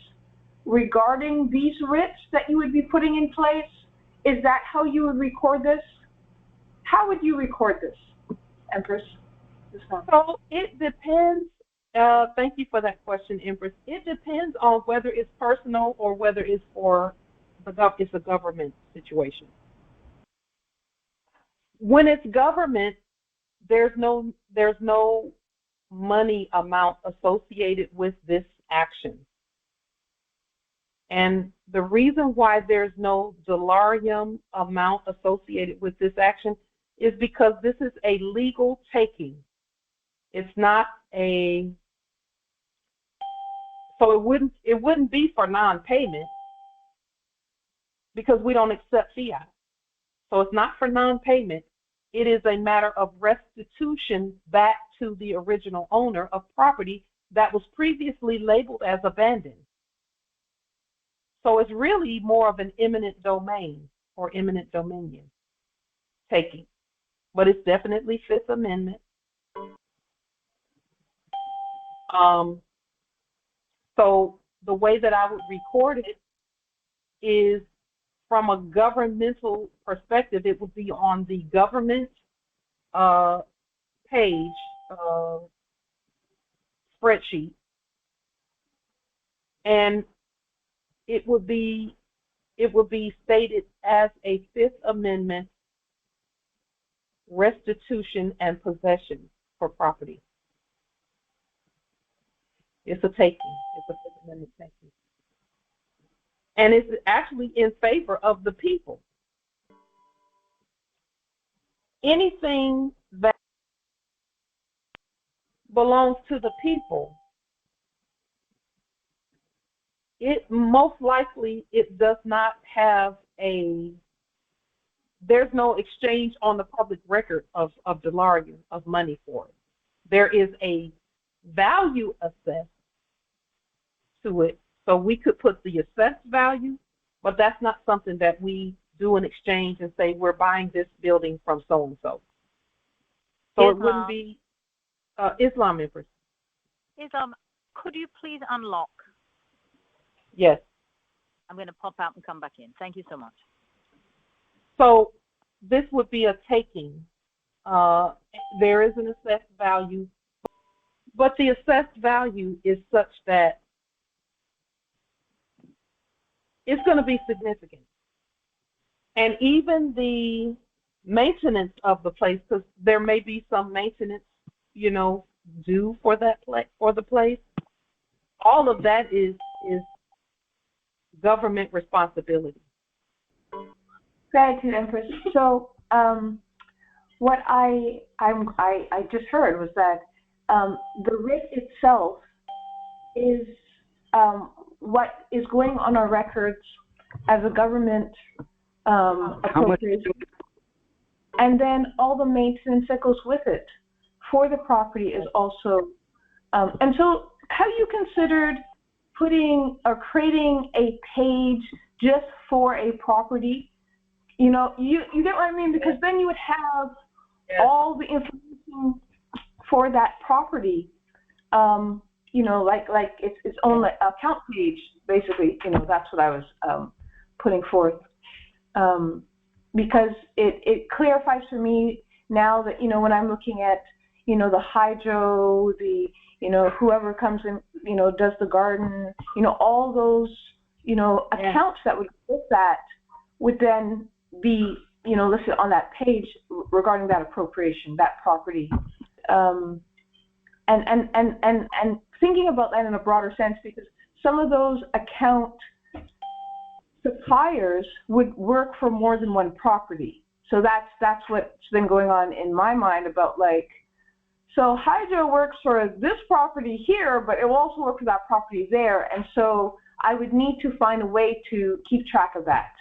regarding these writs that you would be putting in place? Is that how you would record this? How would you record this, Empress? So it depends. Thank you for that question, Empress. It depends on whether it's personal or whether it's for it's a government situation. When it's government, there's no money amount associated with this action. And the reason why there's no delarium amount associated with this action is because this is a legal taking. It's not a, so it wouldn't be for non-payment because we don't accept fiat. So it's not for non-payment. It is a matter of restitution back to the original owner of property that was previously labeled as abandoned. So it's really more of an eminent domain or eminent dominion taking. But it's definitely Fifth Amendment. So the way that I would record it is from a governmental perspective. It would be on the government page spreadsheet, and it would be stated as a Fifth Amendment restitution and possession for property. It's a taking. It's a Fifth Amendment taking. And it's actually in favor of the people. Anything that belongs to the people, it most likely it does not have there's no exchange on the public record of delarium, of money for it. There is a value assessed to it. So we could put the assessed value, but that's not something that we do an exchange and say we're buying this building from so-and-so. So Islam. It wouldn't be Islam, Empress. Could you please unlock? Yes. I'm going to pop out and come back in. Thank you so much. So this would be a taking. There is an assessed value, but the assessed value is such that it's going to be significant. And even the maintenance of the place, because there may be some maintenance, due for the place. All of that is government responsibility. Gratitude, Empress. So, what I just heard was that the writ itself is what is going on our records as a government appropriation, and then all the maintenance that goes with it for the property is also. And so, have you considered putting or creating a page just for a property? You get what I mean? Because then you would have all the information for that property. Like its own account page, basically. That's what I was putting forth. Because it clarifies for me now that, when I'm looking at, the hydro, the, whoever comes in, does the garden, all those, accounts that would with that would then be, listed on that page regarding that appropriation, that property. And thinking about that in a broader sense, because some of those account suppliers would work for more than one property. So that's what's been going on in my mind about so hydro works for this property here, but it will also work for that property there. And so I would need to find a way to keep track of that,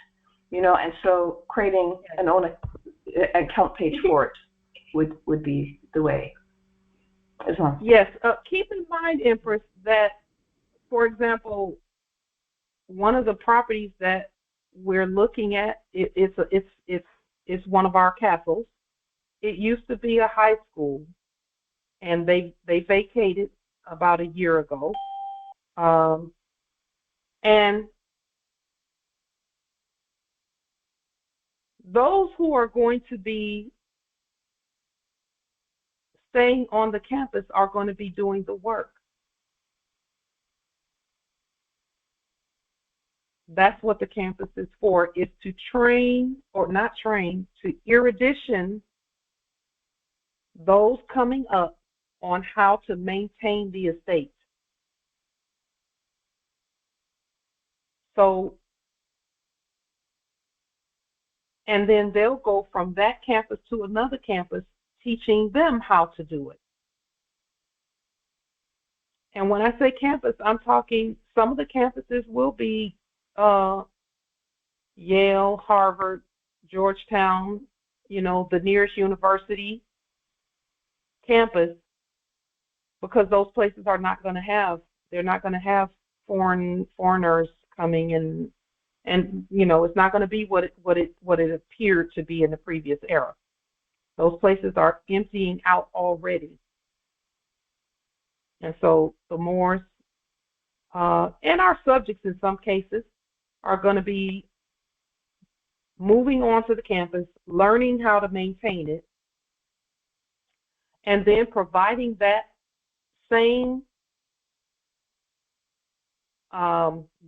and so creating an own account page for it would be the way as well. Yes. Keep in mind, Empress, that, for example, one of the properties that we're looking at, it's one of our castles. It used to be a high school, and they vacated about a year ago. And those who are going to be staying on the campus are going to be doing the work. That's what the campus is for, is to train, or not train, to erudition those coming up on how to maintain the estate. So, and then they'll go from that campus to another campus, teaching them how to do it. And when I say campus, I'm talking, some of the campuses will be Yale, Harvard, Georgetown, the nearest university campus, because those places are not going to have, they're not going to have foreigners coming in, and it's not going to be what it appeared to be in the previous era. Those places are emptying out already. And so the Moors and our subjects in some cases are going to be moving on to the campus, learning how to maintain it, and then providing that same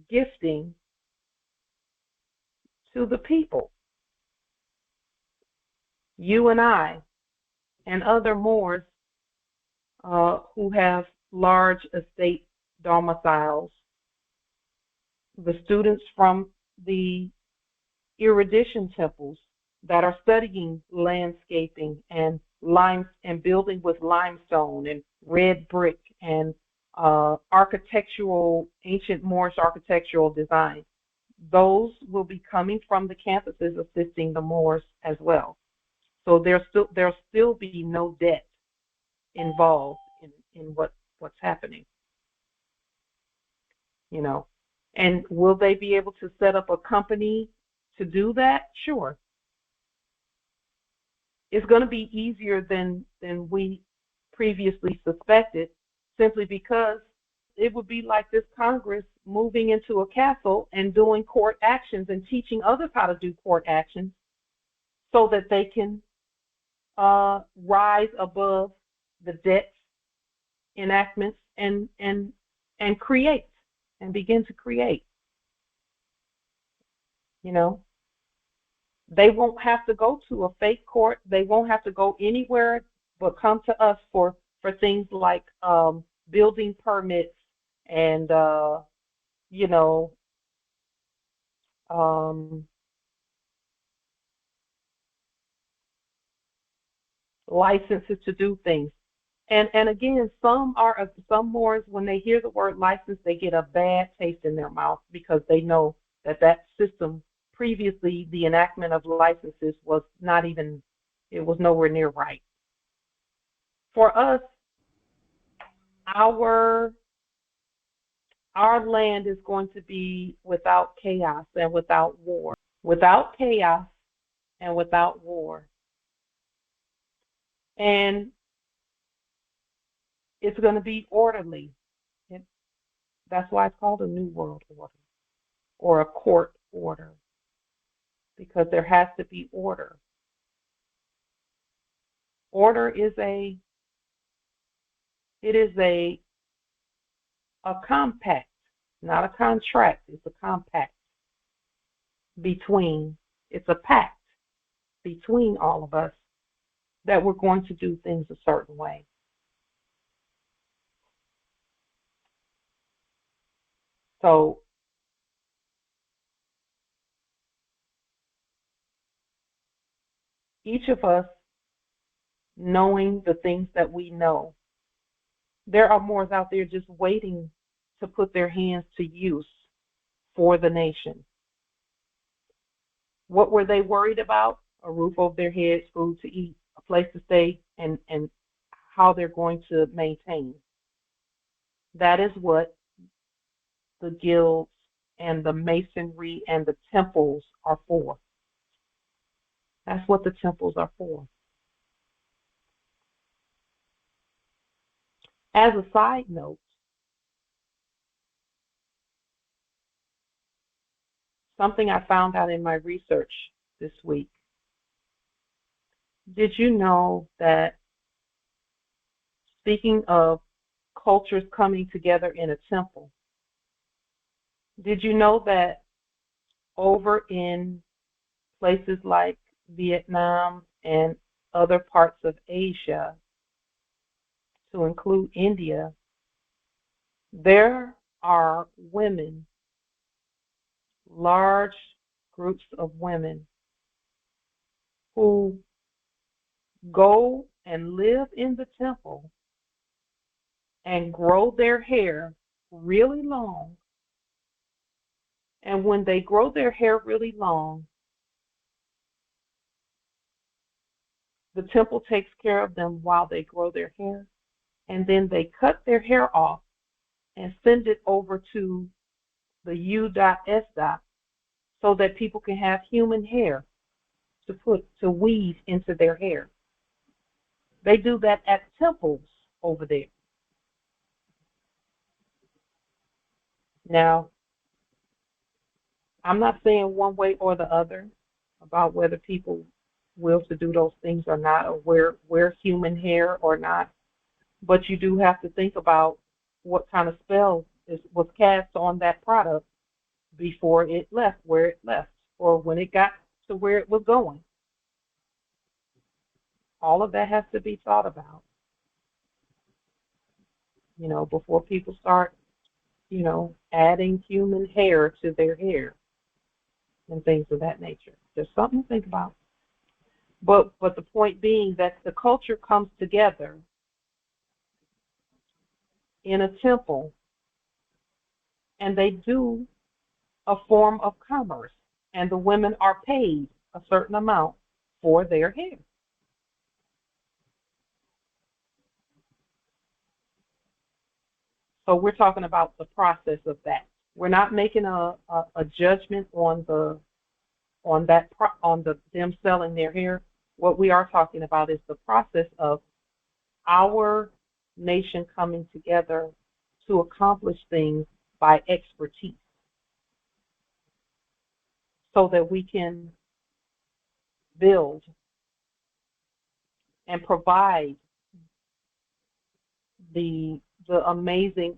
gifting to the people. You and I and other Moors who have large estate domiciles, the students from the erudition temples that are studying landscaping and building with limestone and red brick and ancient Moorish architectural design. Those will be coming from the campuses assisting the Moors as well. So there'll still be no debt involved in what's happening. And will they be able to set up a company to do that? Sure. It's going to be easier than we previously suspected, simply because it would be like this Congress moving into a castle and doing court actions and teaching others how to do court actions so that they can rise above the debts, enactments, and create and begin to create. You know, they won't have to go to a fake court. They won't have to go anywhere but come to us for things like building permits and you know, licenses to do things. And again, some Moors, when they hear the word license, they get a bad taste in their mouth because they know that system previously, the enactment of licenses was not even, it was nowhere near right. For us, our land is going to be without chaos and without war. Without chaos and without war. And it's going to be orderly. That's why it's called a New World Order or a court order, because there has to be order. Order is a compact, not a contract. It's a compact between, it's a pact between all of us that we're going to do things a certain way. So each of us knowing the things that we know, there are Moors out there just waiting to put their hands to use for the nation. What were they worried about? A roof over their heads, food to eat, a place to stay, and how they're going to maintain. That is what the guilds and the masonry and the temples are for. That's what the temples are for. As a side note, something I found out in my research this week. Did you know that, speaking of cultures coming together in a temple, did you know that over in places like Vietnam and other parts of Asia, to include India, there are women, large groups of women, who go and live in the temple and grow their hair really long. And when they grow their hair really long, the temple takes care of them while they grow their hair, and then they cut their hair off and send it over to the U.S. so that people can have human hair to weave into their hair. They do that at temples over there. Now, I'm not saying one way or the other about whether people will to do those things or not, or wear human hair or not, but you do have to think about what kind of spell was cast on that product before it left where it left, or when it got to where it was going. All of that has to be thought about, you know, before people start, you know, adding human hair to their hair and things of that nature. Just something to think about. But the point being that the culture comes together in a temple, and they do a form of commerce, and the women are paid a certain amount for their hair. So we're talking about the process of that. We're not making a judgment on them selling their hair. What we are talking about is the process of our nation coming together to accomplish things by expertise so that we can build and provide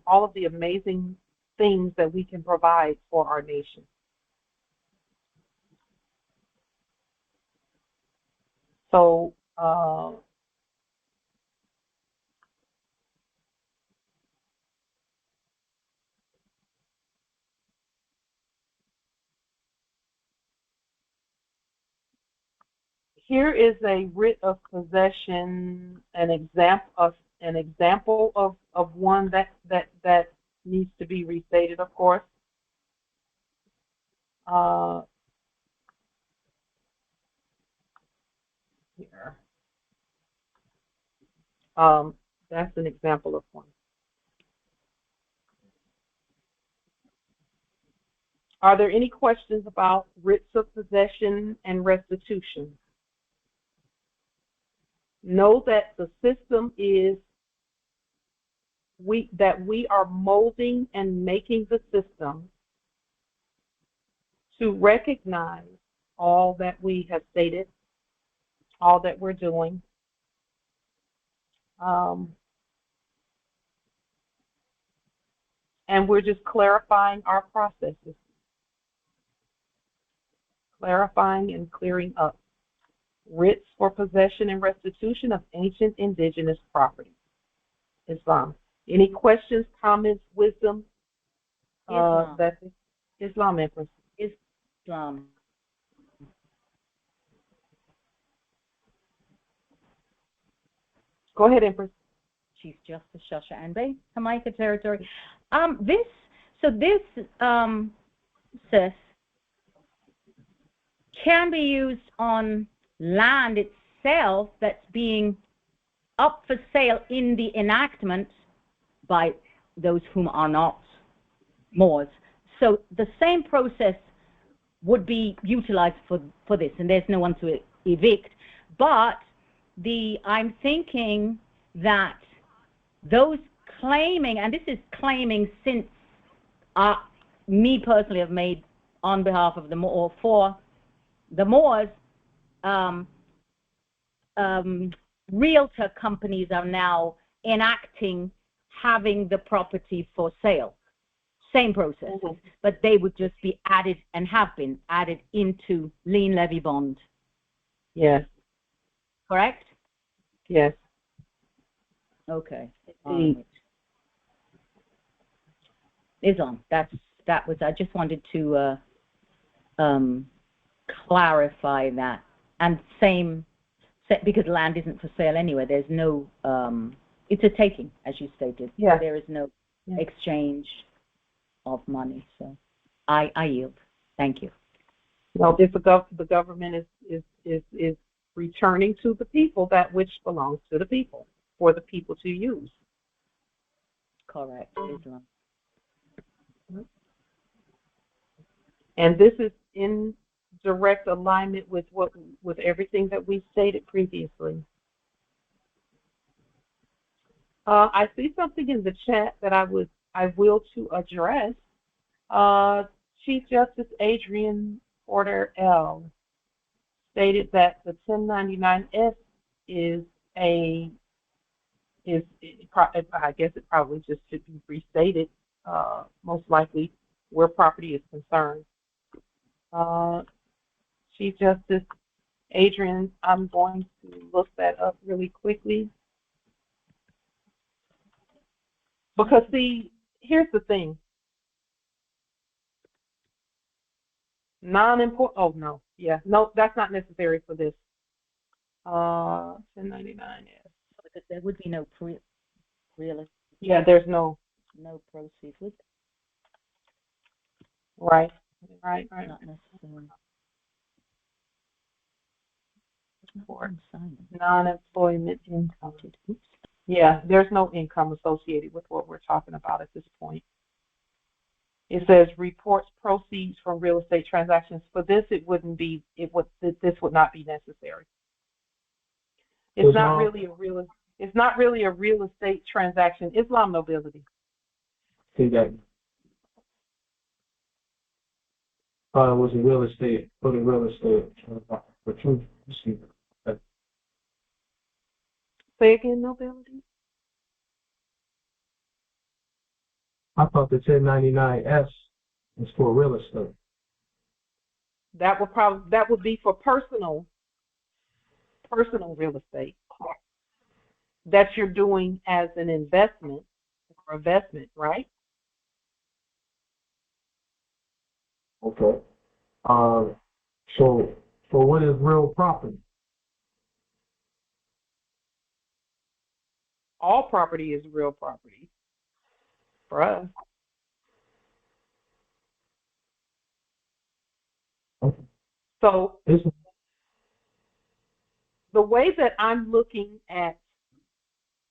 all of the amazing things that we can provide for our nation. So here is a writ of possession, an example of one that needs to be restated, of course. Here. That's an example of one. Are there any questions about writs of possession and restitution? Know that the system is that we are molding and making the system to recognize all that we have stated, all that we're doing. And we're just clarifying our processes, clarifying and clearing up. Writs for possession and restitution of ancient indigenous property. Islam. Any questions, comments, wisdom? Islam. That's Islam, Empress. Islam. Go ahead, Empress. Chief Justice Shasha Anbay, Jamaica Territory. This says can be used on land itself that's being up for sale in the enactment by those whom are not Moors. So the same process would be utilized for this, and there's no one to evict. But I'm thinking that those claiming, and this is claiming since me personally have made on behalf of the Moor, for the Moors, realtor companies are now enacting having the property for sale. Same process, but they would just be added and have been added into lien levy bond. Yes. Correct? Yes. Okay. Islam. That was. I just wanted to clarify that. And same, because land isn't for sale anyway. There's no. It's a taking, as you stated. Yeah. There is no exchange of money. So, I yield. Thank you. No, if the government is returning to the people that which belongs to the people, for the people to use. Correct, Islam. And this is in direct alignment with with everything that we stated previously. I see something in the chat that I will to address. Chief Justice Adrian Porter L. stated that the 1099-S I guess it probably just should be restated, most likely, where property is concerned. Chief Justice Adrian, I'm going to look that up really quickly. Because, see, here's the thing. Oh, no. Yeah. No, that's not necessary for this. 1099-S. Because there would be no really. Yeah, there's no proceeds with it. Right. Not necessarily. Non-employment income. Yeah, there's no income associated with what we're talking about at this point. It says reports proceeds from real estate transactions. For this, this would not be necessary. It's not really a real estate transaction. Islam nobility. See that was in real estate, for the real estate, for truth. Say again, nobility? I thought the 1099-S is for real estate. That would be for personal real estate that you're doing as an investment, right? Okay. So what is real property? All property is real property for us. Okay. So the way that I'm looking at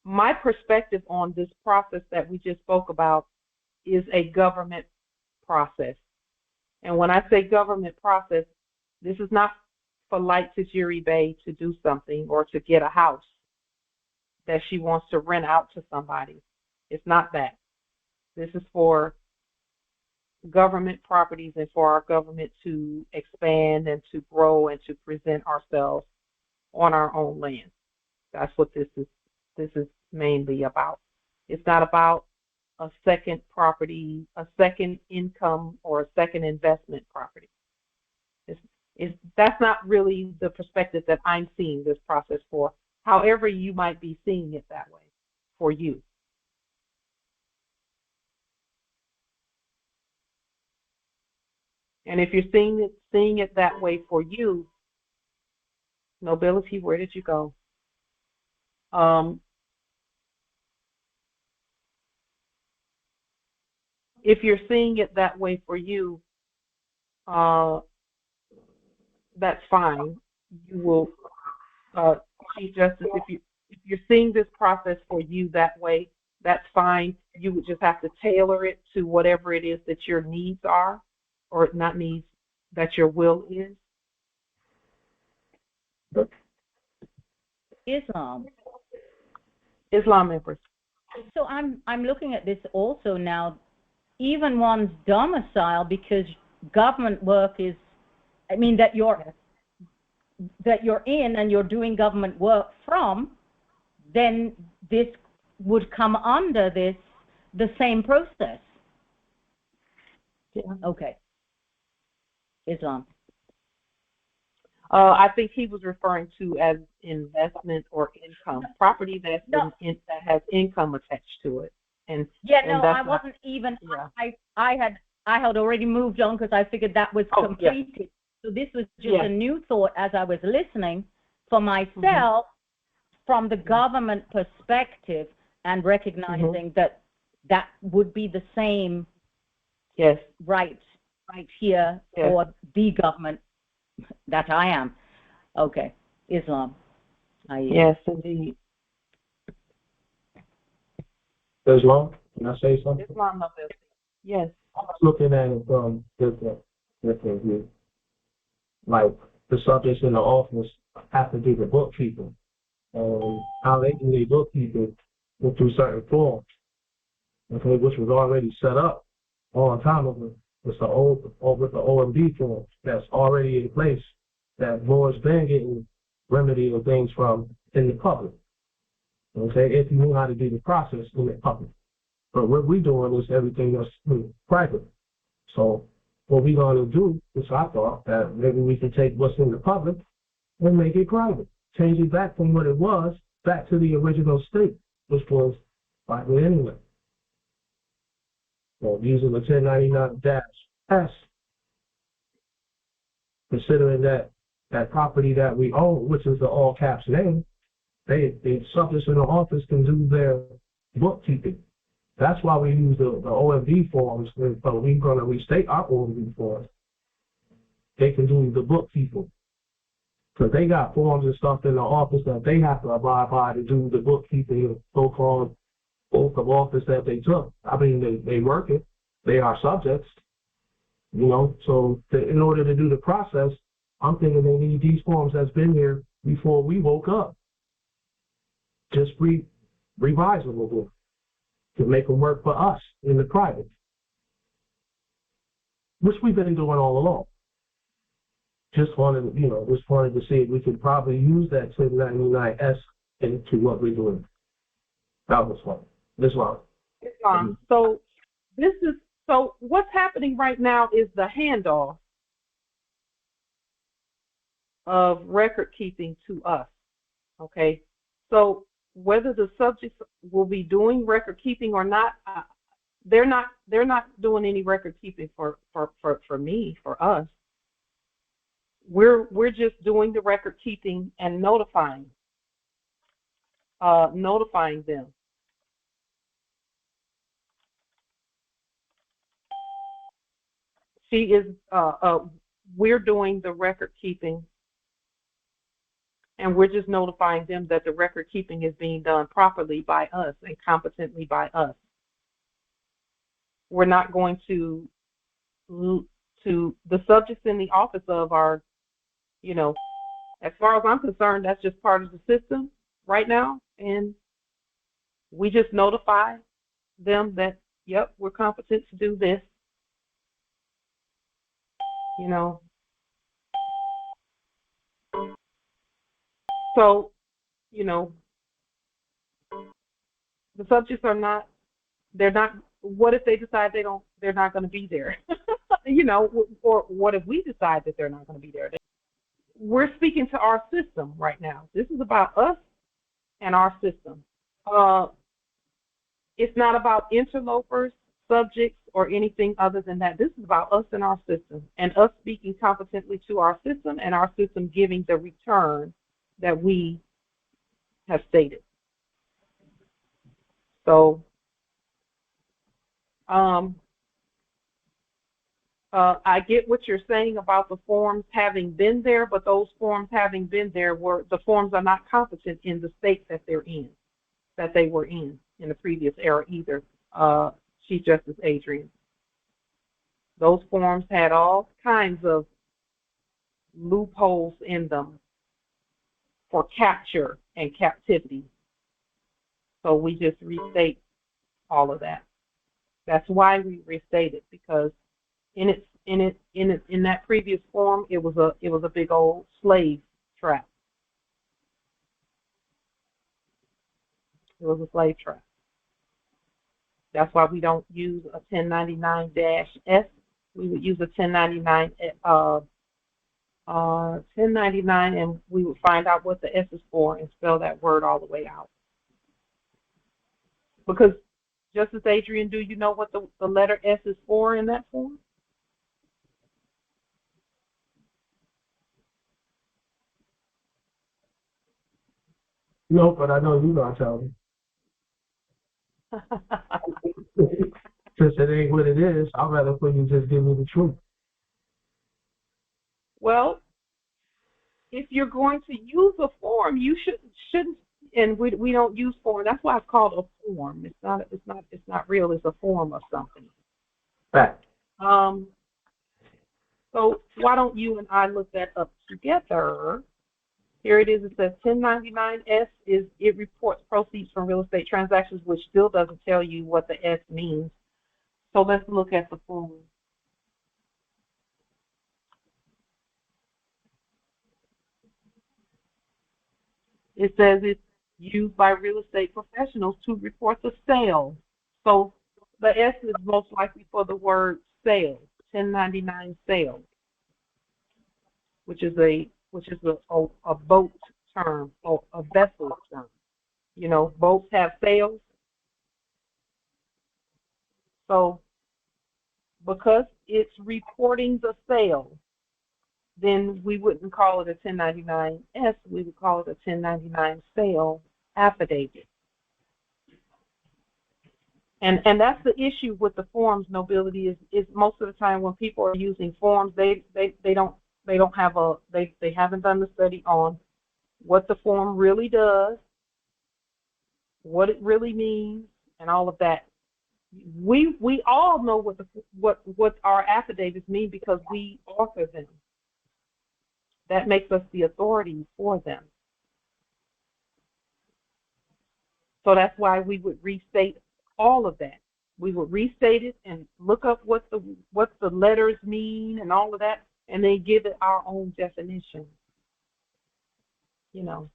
my perspective on this process that we just spoke about is a government process. And when I say government process, this is not for Light Tajiri Bay to do something or to get a house that she wants to rent out to somebody. It's not that. This is for government properties and for our government to expand and to grow and to present ourselves on our own land. That's what this is mainly about. It's not about a second property, a second income, or a second investment property. That's not really the perspective that I'm seeing this process for. However, you might be seeing it that way for you. And if you're seeing it that way for you, nobility, where did you go? If you're seeing it that way for you, that's fine. You will, Chief Justice, if you're seeing this process for you that way, that's fine. You would just have to tailor it to whatever it is that your needs are, or not needs, that your will is. Islam, Empress. So I'm looking at this also now. Even one's domicile, because government work is, I mean, that you're in and you're doing government work from, then this would come under the same process. Yeah. Okay. Islam. I think he was referring to as investment or income, property that has income attached to it. And I wasn't even. Yeah. I had already moved on because I figured that was completed. Yeah. So this was just a new thought as I was listening for myself from the government perspective and recognizing that would be the same. Yes. Right here for the government that I am. Okay. Islam. Yes, indeed. Islam, can I say something? Islam, yes. I was looking at it from different view. Like the subjects in the office have to do the bookkeeping, and how they do their bookkeeping through certain forms, okay, which was already set up a long time ago. With the OMB form that's already in place, that lawyers been getting remedy of things from in the public. Okay, if you know how to do the process in the public. But what we're doing is everything that's private. So what we're going to do is I thought that maybe we can take what's in the public and make it private. Change it back from what it was back to the original state, which was private anyway. So using the 1099-S, considering that property that we own, which is the all caps name, the subjects in the office can do their bookkeeping. That's why we use the OMB forms. But we're going to restate our OMB forms. They can do the bookkeeping. Because they got forms and stuff in the office that they have to abide by to do the bookkeeping of so-called oath of office that they took. I mean, they work it. They are subjects. You know, so in order to do the process, I'm thinking they need these forms that's been here before we woke up. Just revise them a little. to make them work for us in the private, which we've been doing all along. Just wanted to see if we could probably use that 1099-S into what we're doing. That was one. This one. So what's happening right now is the handoff of record keeping to us. Okay, so whether the subjects will be doing record keeping or not, they're not doing any record keeping for me, for us. We're just doing the record keeping and notifying them. We're doing the record keeping, and we're just notifying them that the record keeping is being done properly by us and competently by us. We're not going to the subjects in the office of our, as far as I'm concerned, that's just part of the system right now, and we just notify them that, yep, we're competent to do this. So, the subjects are not, they're not, what if they decide they're not going to be there? Or what if we decide that they're not going to be there? We're speaking to our system right now. This is about us and our system. It's not about interlopers, subjects, or anything other than that. This is about us and our system, and us speaking competently to our system, and our system giving the return that we have stated. So, I get what you're saying about the forms having been there, but those forms having been there the forms are not competent in the state that they were in the previous era either, Chief Justice Adrian. Those forms had all kinds of loopholes in them for capture and captivity. So we just restate all of that. That's why we restate it, because in that previous form, it was a big old slave trap. It was a slave trap. That's why we don't use a 1099-S. We would use a 1099, 1099, and we would find out what the S is for and spell that word all the way out. Because, Justice Adrian, do you know what the letter S is for in that form? No, but I know you're going to tell me. Since it ain't what it is, I'd rather for you just give me the truth. Well, if you're going to use a form, you shouldn't. And we don't use form. That's why it's called a form. It's not real. It's a form of something. Fact. So why don't you and I look that up together? Here it is. It says 1099-S it reports proceeds from real estate transactions, which still doesn't tell you what the S means. So let's look at the form. It says it's used by real estate professionals to report the sale. So the S is most likely for the word sale, 1099 sale, which is a boat term or a vessel term. Boats have sails. So because it's reporting the sale, then we wouldn't call it a 1099-S. We would call it a 1099 sale affidavit. And that's the issue with the forms, nobility, is most of the time when people are using forms, they haven't done the study on what the form really does, what it really means, and all of that. We all know what our affidavits mean because we author them. That makes us the authority for them. So that's why we would restate all of that. We would restate it and look up what the letters mean and all of that, and then give it our own definition. You know.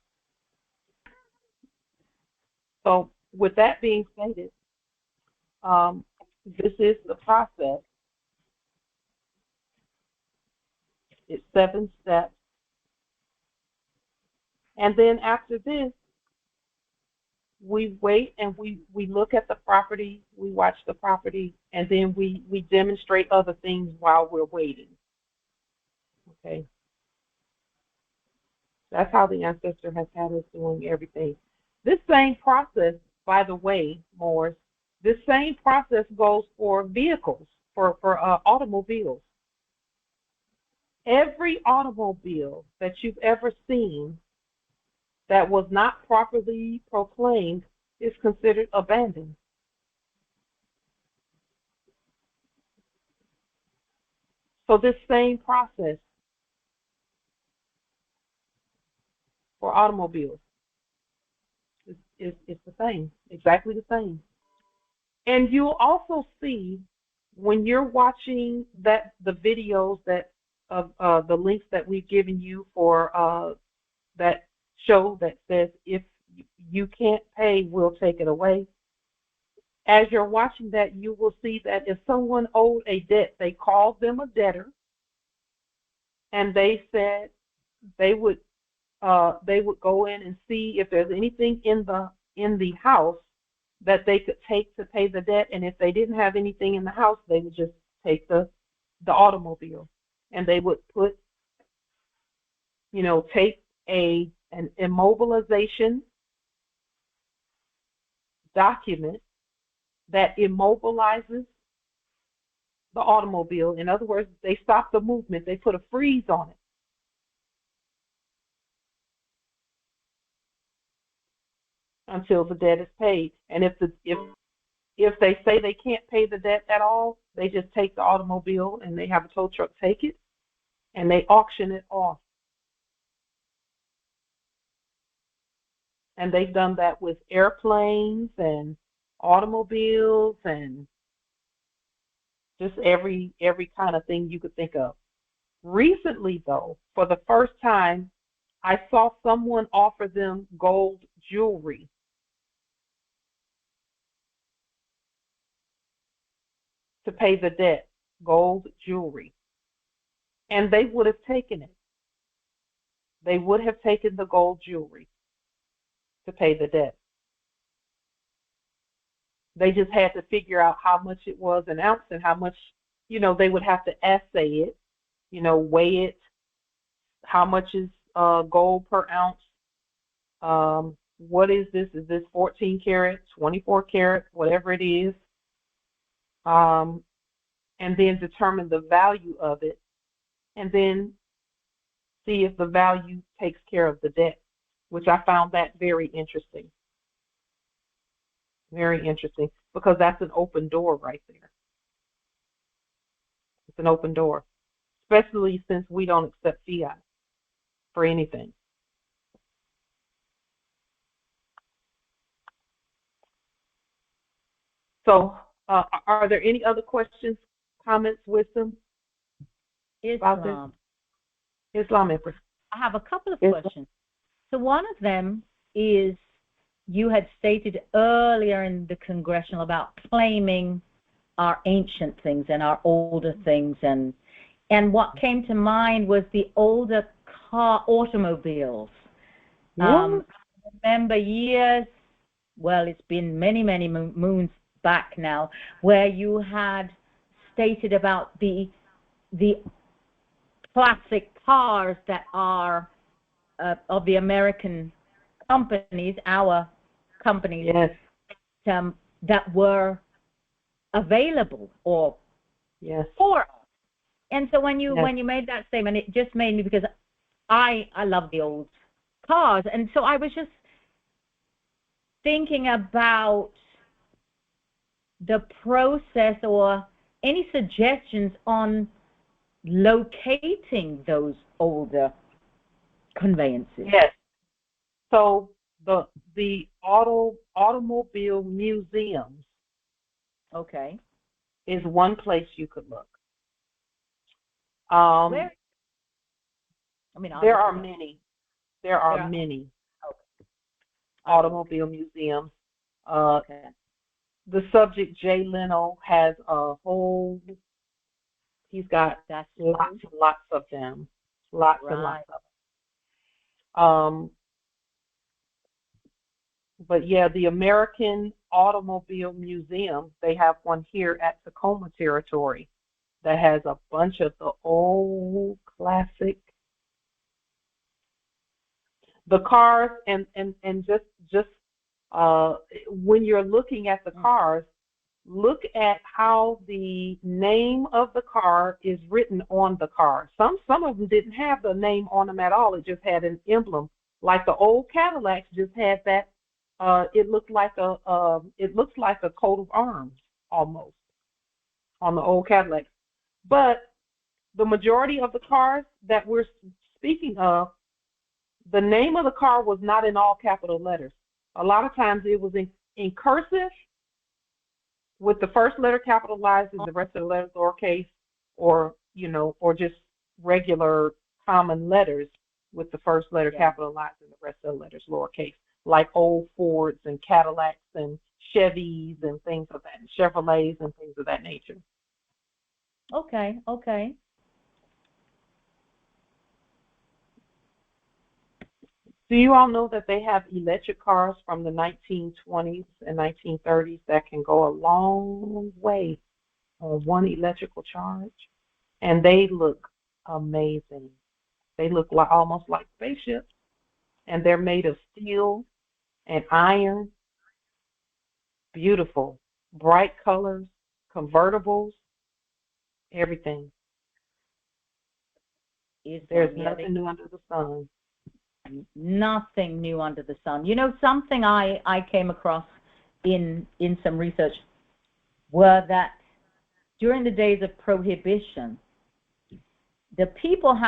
So with that being stated, this is the process. It's 7 steps. And then after this, we wait and we look at the property, we watch the property, and then we demonstrate other things while we're waiting. Okay. That's how the ancestor has had us doing everything. This same process, by the way, Morris, this same process goes for vehicles, for automobiles. Every automobile that you've ever seen that was not properly proclaimed is considered abandoned. So this same process for automobiles is the same, exactly the same. And you'll also see when you're watching the videos that of the links that we've given you for that show that says if you can't pay, we'll take it away. As you're watching that, you will see that if someone owed a debt, they called them a debtor, and they said they would go in and see if there's anything in the house that they could take to pay the debt, and if they didn't have anything in the house, they would just take the automobile, and they would put, take an immobilization document that immobilizes the automobile. In other words, they stop the movement. They put a freeze on it. Until the debt is paid. And if they say they can't pay the debt at all, they just take the automobile and they have a tow truck take it and they auction it off. And they've done that with airplanes and automobiles and just every kind of thing you could think of. Recently, though, for the first time, I saw someone offer them gold jewelry. To pay the debt, gold jewelry. And they would have taken it. They would have taken the gold jewelry to pay the debt. They just had to figure out how much it was an ounce and how much, they would have to assay it, weigh it. How much is gold per ounce? What is this? Is this 14 karat, 24 karat, whatever it is? And then determine the value of it, and then see if the value takes care of the debt, which I found that very interesting. Very interesting, because that's an open door right there. It's an open door, especially since we don't accept fiat for anything. So, are there any other questions, comments, wisdom? Islam. Islam, Empress. I have a couple of questions. So one of them is, you had stated earlier in the congressional about claiming our ancient things and our older things, and what came to mind was the older automobiles. I remember years, well, it's been many moons back now, where you had stated about the classic cars that are of the American companies, our companies, yes, that were available or yes for us. And so when you yes. made that statement, it just made me, because I love the old cars, and so I was just thinking about the process or any suggestions on locating those older conveyances. Yes. So the automobile museums Okay. Is one place you could look. Where? I mean, there are many. There are many automobile museums. Okay. The subject, Jay Leno, has a whole, he's got lots and lots of them. Lots and lots of them. But yeah, the American Automobile Museum, they have one here at Tacoma Territory that has a bunch of the old classic, the cars, and just when you're looking at the cars, look at how the name of the car is written on the car. Some of them didn't have the name on them at all. It just had an emblem. Like the old Cadillacs just had that. It looks like a coat of arms almost on the old Cadillacs. But the majority of the cars that we're speaking of, the name of the car was not in all capital letters. A lot of times it was in cursive, with the first letter capitalized and the rest of the letters lowercase, or or just regular common letters with the first letter capitalized and the rest of the letters lowercase, like old Fords and Cadillacs and Chevys and things of that, Chevrolets and things of that nature. Okay, okay. Do you all know that they have electric cars from the 1920s and 1930s that can go a long way on one electrical charge? And they look amazing. They look like almost like spaceships, and they're made of steel and iron. Beautiful, bright colors, convertibles, everything. There's nothing new under the sun. Nothing new under the sun. You know, something I came across in some research were that during the days of Prohibition, the people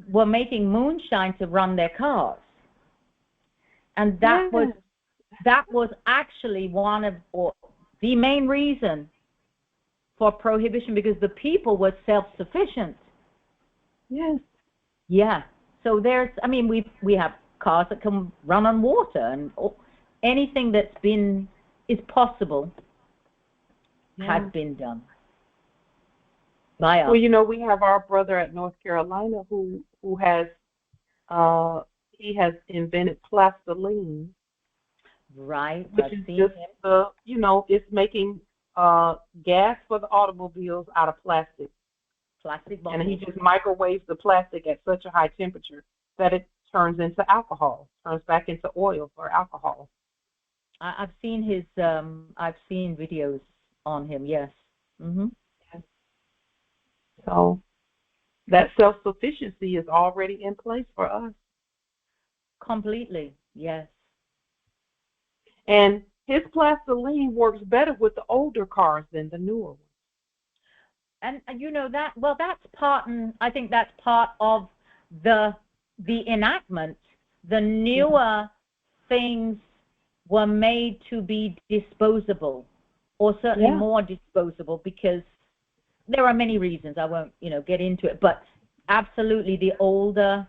were making moonshine to run their cars, and that was actually one of, or the main reason for Prohibition, because the people were self-sufficient. Yes. Yeah. So there's, I mean, we have cars that can run on water, and anything is possible has been done by us. Well, we have our brother at North Carolina who has he has invented plastiline. Right. Which is just it's making gas for the automobiles out of plastic. Plastic bottles. And he just microwaves the plastic at such a high temperature that it turns into alcohol, turns back into oil or alcohol. I've seen I've seen videos on him, yes. Mm-hmm. Yes. So that self-sufficiency is already in place for us. Completely, yes. And his plastiline works better with the older cars than the newer ones. And that's part, and I think that's part of the enactment. The newer things were made to be disposable, or certainly more disposable, because there are many reasons. I won't, get into it, but absolutely the older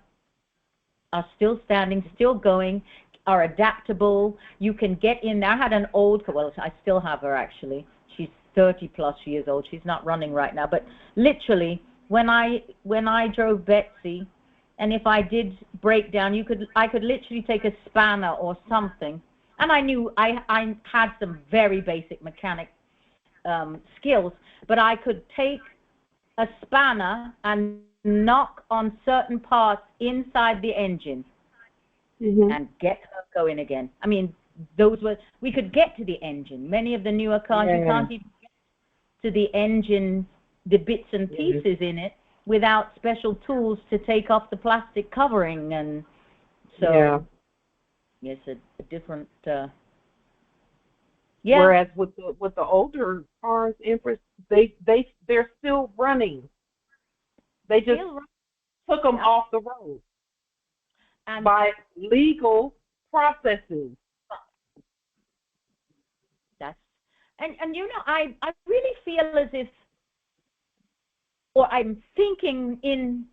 are still standing, still going, are adaptable. You can get in. I had an old, well, I still have her actually. She's 30 plus years old. She's not running right now, but literally when I drove Betsy, and if I did break down, I could literally take a spanner or something, and I knew I had some very basic mechanic skills, but I could take a spanner and knock on certain parts inside the engine and get her going again. I mean, we could get to the engine. Many of the newer cars, you can't even get to the engine, the bits and pieces in it, without special tools to take off the plastic covering. And so it's a different Whereas with the older cars, Empress, they're still running. They just took them off the road and by legal processes. and you know, I really feel as if, or I'm thinking and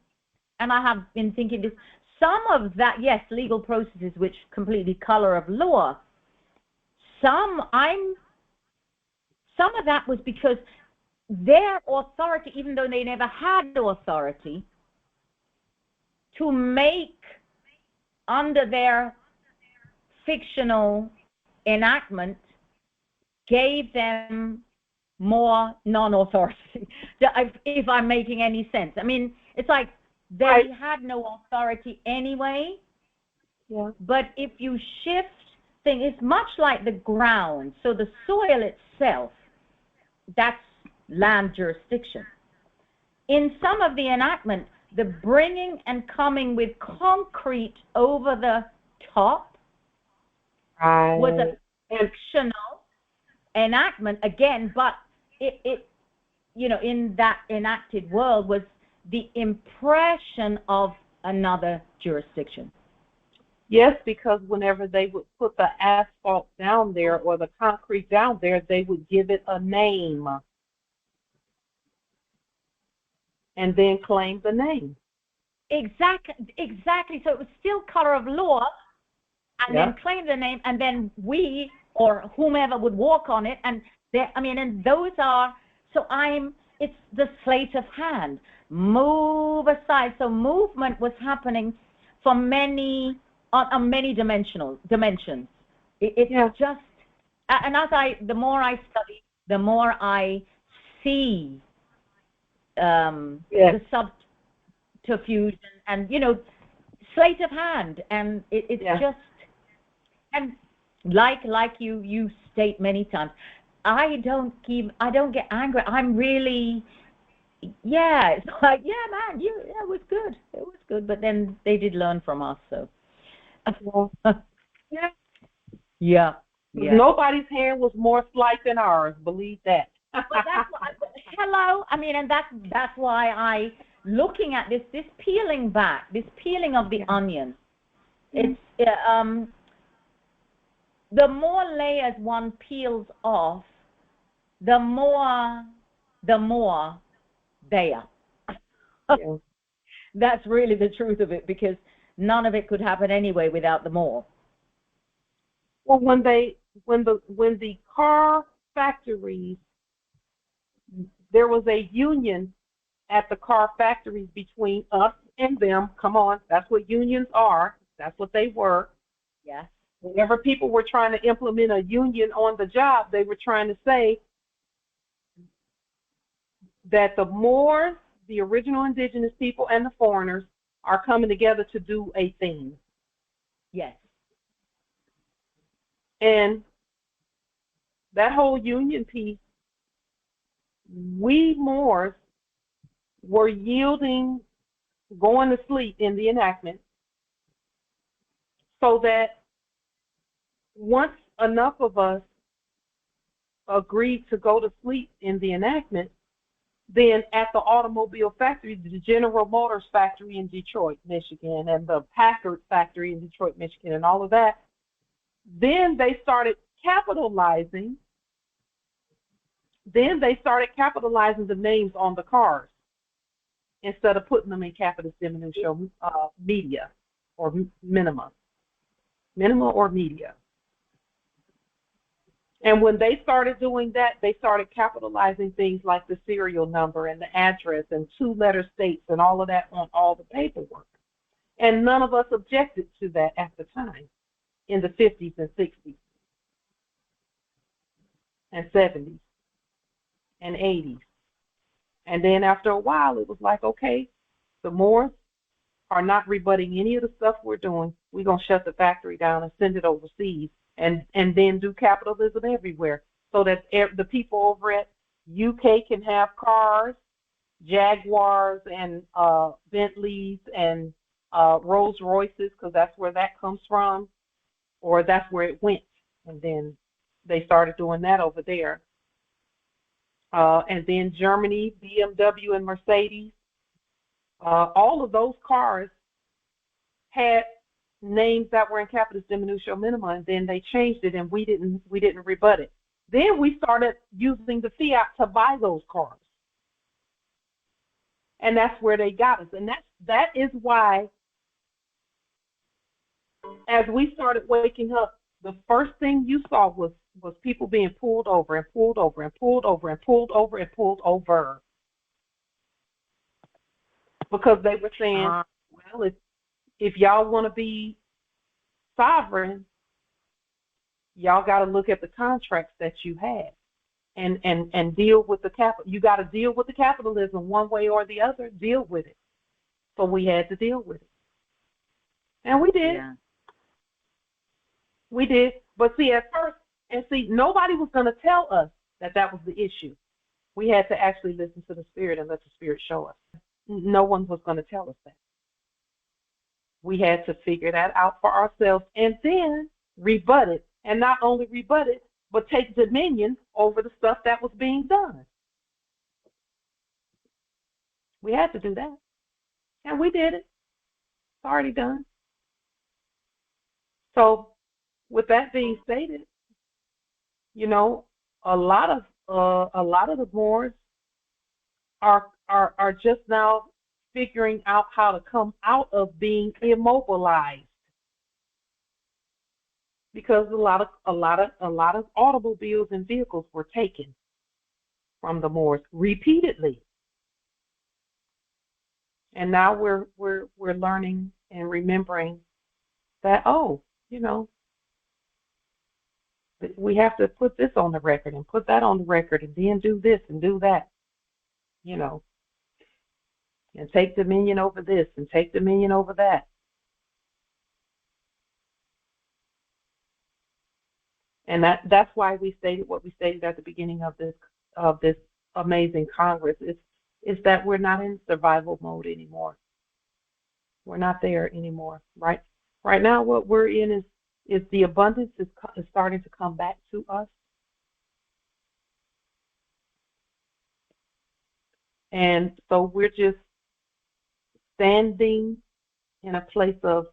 I have been thinking this, some of that, yes, legal processes which completely color of law, some of that was because their authority, even though they never had authority, to make under their fictional enactment, gave them more non-authority, if I'm making any sense. I mean, it's like they had no authority anyway, but if you shift things, it's much like the ground. So the soil itself, that's land jurisdiction. In some of the enactment, the bringing and coming with concrete over the top was a fictional enactment again, but it you know, in that enacted world was the impression of another jurisdiction. Yes, because whenever they would put the asphalt down there or the concrete down there, they would give it a name and then claim the name. Exactly. So it was still color of law, and then claim the name, and then we or whomever would walk on it, and and those are, so it's the sleight of hand. Move aside. So movement was happening for many, on many dimensions. It's just, and the more I study, the more I see the subterfuge and you know, sleight of hand, and it's just, and like you state many times, I don't get angry. I'm really, it's like, man, it was good, but then they did learn from us, so. Nobody's hand was more slight than ours, believe that. But that's why, hello, I mean, and that's why looking at this peeling back, this peeling of the onion, it's, the more layers one peels off, the more they are. That's really the truth of it, because none of it could happen anyway without the more. Well, when the car factories, there was a union at the car factories between us and them. Come on, that's what unions are. That's what they were. Yes. Whenever people were trying to implement a union on the job, they were trying to say that the Moors, the original indigenous people, and the foreigners are coming together to do a thing. Yes. And that whole union piece, we Moors were yielding, going to sleep in the enactment, so that once enough of us agreed to go to sleep in the enactment, then at the automobile factory, the General Motors factory in Detroit, Michigan, and the Packard factory in Detroit, Michigan, and all of that, then they started capitalizing. Then they started capitalizing the names on the cars instead of putting them in capitis diminutio media or minima or media. And when they started doing that, they started capitalizing things like the serial number and the address and 2-letter states and all of that on all the paperwork. And none of us objected to that at the time, in the 50s and 60s and 70s and 80s. And then after a while, it was like, okay, the Moors are not rebutting any of the stuff we're doing. We're going to shut the factory down and send it overseas, and then do capitalism everywhere, so that the people over at UK can have cars, Jaguars and Bentleys and Rolls Royces, because that's where that comes from, or that's where it went. And then they started doing that over there. And then Germany, BMW and Mercedes, all of those cars had names that were in capitis diminutio minima, and then they changed it, and we didn't rebut it. Then we started using the fiat to buy those cars. And that's where they got us. And that is why, as we started waking up, the first thing you saw was people being pulled over and pulled over and pulled over and pulled over and pulled over. Because they were saying, well, if y'all want to be sovereign, y'all got to look at the contracts that you had and deal with the capital. You got to deal with the capitalism one way or the other. Deal with it. So we had to deal with it, and we did. Yeah. We did. But see, at first, nobody was going to tell us that was the issue. We had to actually listen to the Spirit and let the Spirit show us. No one was going to tell us that. We had to figure that out for ourselves and then rebut it. And not only rebut it, but take dominion over the stuff that was being done. We had to do that. And we did it. It's already done. So with that being stated, you know, a lot of the Moors are just now figuring out how to come out of being immobilized, because a lot of automobiles and vehicles were taken from the Moors repeatedly, and now we're learning and remembering that, oh, you know, we have to put this on the record and put that on the record and then do this and do that, you know, and take dominion over this and take dominion over that. And that's why we stated what we stated at the beginning of this amazing Congress is that we're not in survival mode anymore. We're not there anymore. Right now, what we're in is the abundance is starting to come back to us. And so we're just standing in a place of,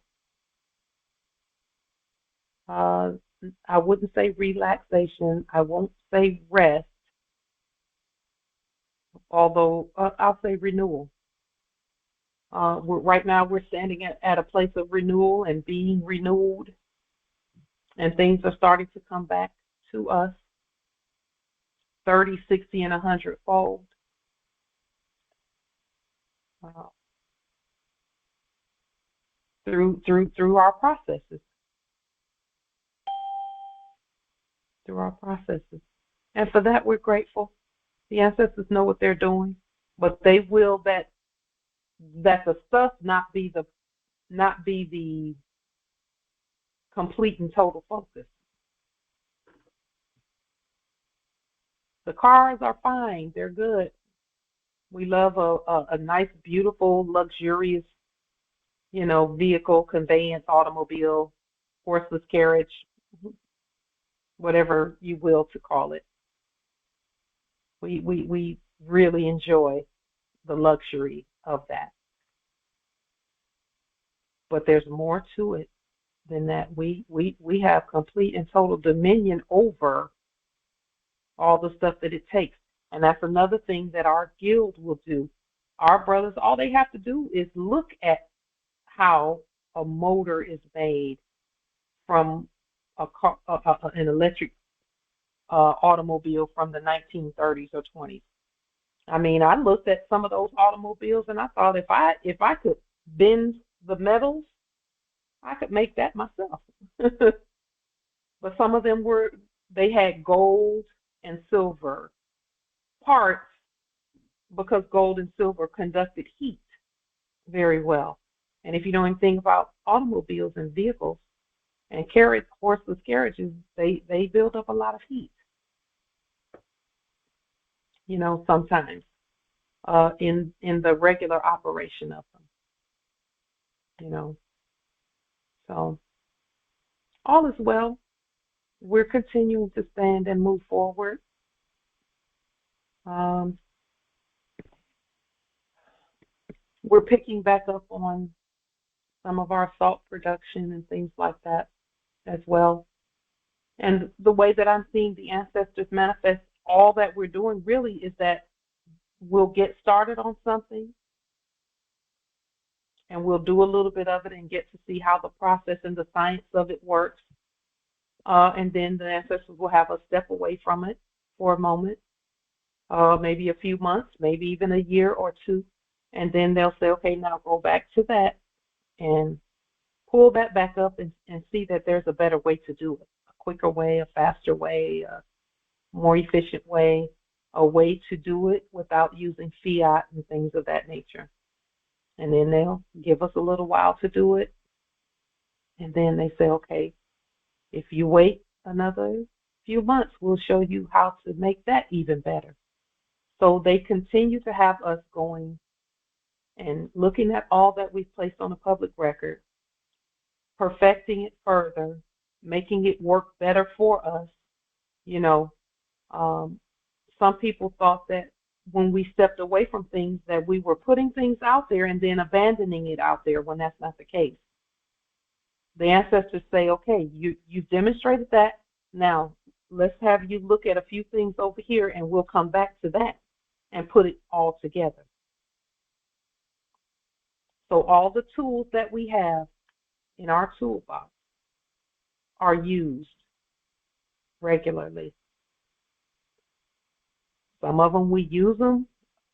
I wouldn't say relaxation, I won't say rest, although I'll say renewal. Right now we're standing at a place of renewal and being renewed, and things are starting to come back to us 30, 60, and 100-fold. Through our processes. Through our processes. And for that we're grateful. The ancestors know what they're doing, but they will that the stuff not be the complete and total focus. The cars are fine, they're good. We love a nice, beautiful, luxurious, you know, vehicle, conveyance, automobile, horseless carriage, whatever you will to call it. We really enjoy the luxury of that. But there's more to it than that. We have complete and total dominion over all the stuff that it takes. And that's another thing that our guild will do. Our brothers, all they have to do is look at how a motor is made from an electric automobile from the 1930s or 20s. I mean, I looked at some of those automobiles and I thought if I could bend the metals, I could make that myself. But some of them they had gold and silver parts because gold and silver conducted heat very well. And if you know anything about automobiles and vehicles and horseless carriages, they build up a lot of heat. You know, sometimes in the regular operation of them. You know, so all is well. We're continuing to stand and move forward. We're picking back up on some of our salt production and things like that as well. And the way that I'm seeing the ancestors manifest, all that we're doing really is that we'll get started on something and we'll do a little bit of it and get to see how the process and the science of it works. And then the ancestors will have us step away from it for a moment, maybe a few months, maybe even a year or two. And then they'll say, okay, now go back to that and pull that back up and see that there's a better way to do it, a quicker way, a faster way, a more efficient way, a way to do it without using fiat and things of that nature. And then they'll give us a little while to do it. And then they say, okay, if you wait another few months, we'll show you how to make that even better. So they continue to have us going and looking at all that we've placed on a public record, perfecting it further, making it work better for us. You know, some people thought that when we stepped away from things that we were putting things out there and then abandoning it out there, when that's not the case. The ancestors say, okay, you've demonstrated that. Now, let's have you look at a few things over here and we'll come back to that and put it all together. So all the tools that we have in our toolbox are used regularly. Some of them we use them,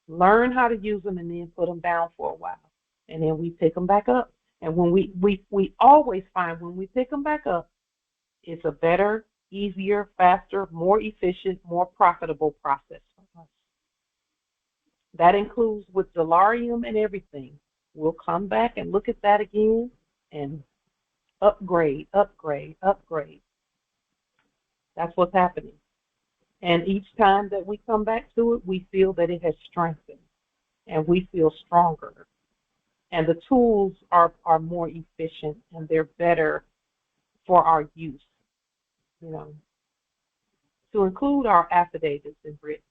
learn how to use them, and then put them down for a while. And then we pick them back up. And when we always find when we pick them back up, it's a better, easier, faster, more efficient, more profitable process for us. That includes with Delarium and everything. We'll come back and look at that again and upgrade, upgrade, upgrade. That's what's happening. And each time that we come back to it, we feel that it has strengthened and we feel stronger. And the tools are more efficient and they're better for our use, you know, to include our affidavits and writs.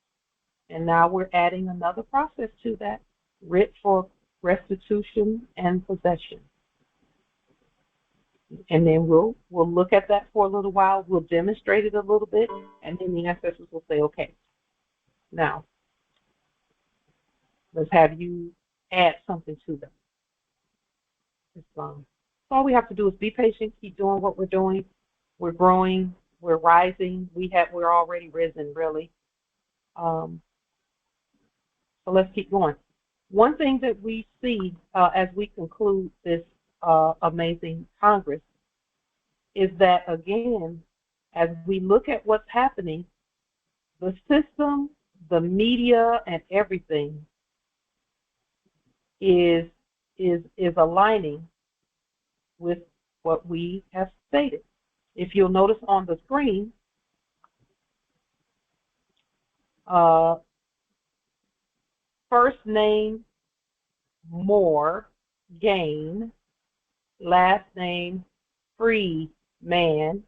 And now we're adding another process to that, writ for restitution and possession. And then we'll look at that for a little while, we'll demonstrate it a little bit, and then the ancestors will say, okay, now let's have you add something to them. All we have to do is be patient, keep doing what we're doing. We're growing, we're rising, we're already risen, really. So let's keep going. One thing that we see as we conclude this amazing Congress is that, again, as we look at what's happening, the system, the media, and everything is aligning with what we have stated. If you'll notice on the screen, first name, more, gain, last name, free, man,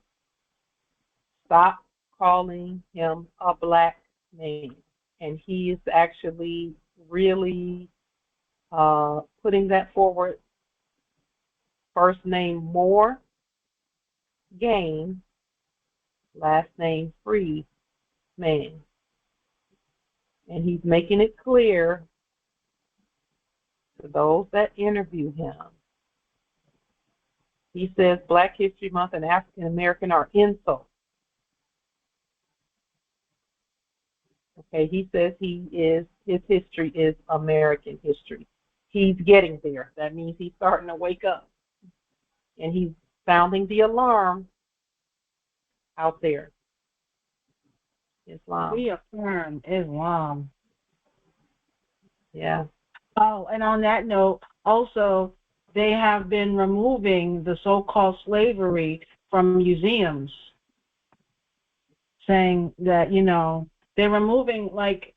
stop calling him a black man. And he is actually really putting that forward. First name, more, gain, last name, free, man. And he's making it clear to those that interview him. He says Black History Month and African American are insults. Okay, he says his history is American history. He's getting there. That means he's starting to wake up. And he's sounding the alarm out there. Islam. We affirm Islam. Yeah. Oh, and on that note, also, they have been removing the so-called slavery from museums, saying that, you know, they're removing, like,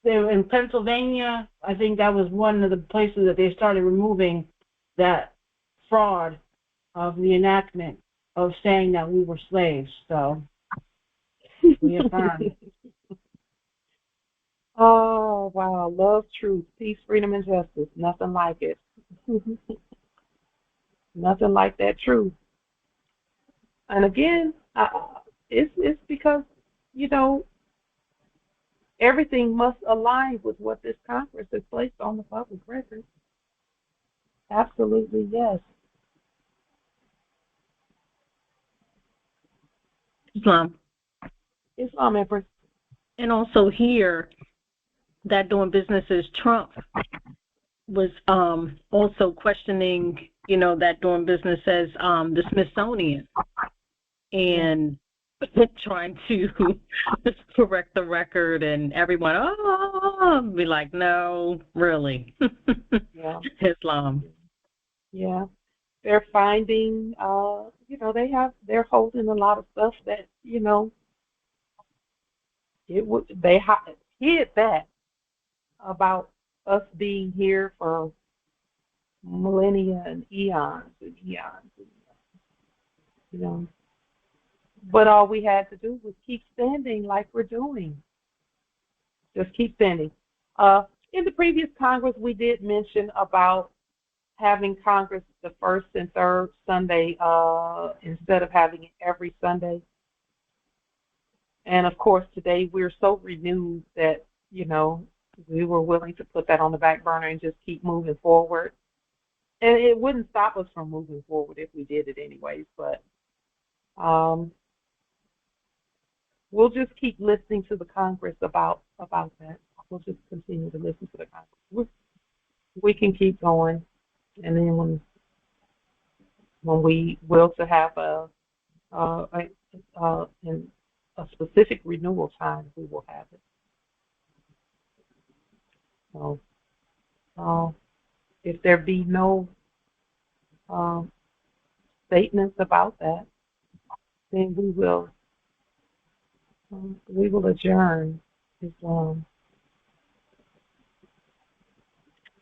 they were in Pennsylvania, I think that was one of the places that they started removing that fraud of the enactment of saying that we were slaves. So we affirm. Oh, wow. Love, truth, peace, freedom, and justice. Nothing like it. Nothing like that truth. And again, It's because, you know, everything must align with what this Congress has placed on the public record. Absolutely, yes. Islam. Islam, Empress. And also here, that doing business as Trump was also questioning, you know, that doing business as the Smithsonian and trying to correct the record, and everyone, be like, no, really. Yeah. Islam. Yeah. They're finding, you know, they're holding a lot of stuff that, you know, they hid that about us being here for millennia and eons and eons, and, you know. But all we had to do was keep standing like we're doing. Just keep standing. In the previous Congress, we did mention about having Congress the first and third Sunday instead of having it every Sunday. And of course, today we're so renewed that, you know, we were willing to put that on the back burner and just keep moving forward. And it wouldn't stop us from moving forward if we did it anyways, but we'll just keep listening to the Congress about that. We'll just continue to listen to the Congress. We can keep going, and then when we will to have a specific renewal time, we will have it. So, if there be no statements about that, then we will adjourn Islam.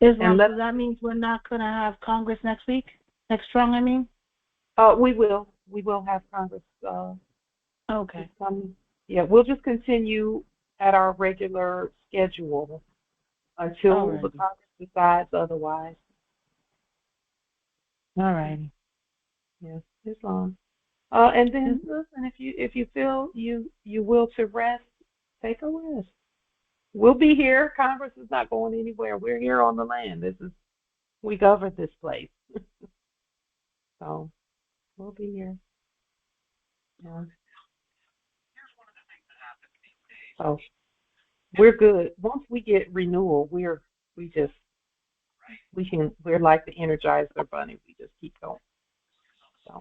Islam, so that means we're not going to have Congress next week? Next strong, I mean? We will have Congress. Okay. Yeah, we'll just continue at our regular schedule until the Congress decides otherwise. All righty. Yes, Islam. And then listen, if you feel you will to rest, take a rest. We'll be here. Congress is not going anywhere. We're here on the land. We govern this place. So we'll be here. Yeah. So we're good. Once we get renewal, we're like the Energizer Bunny. We just keep going. So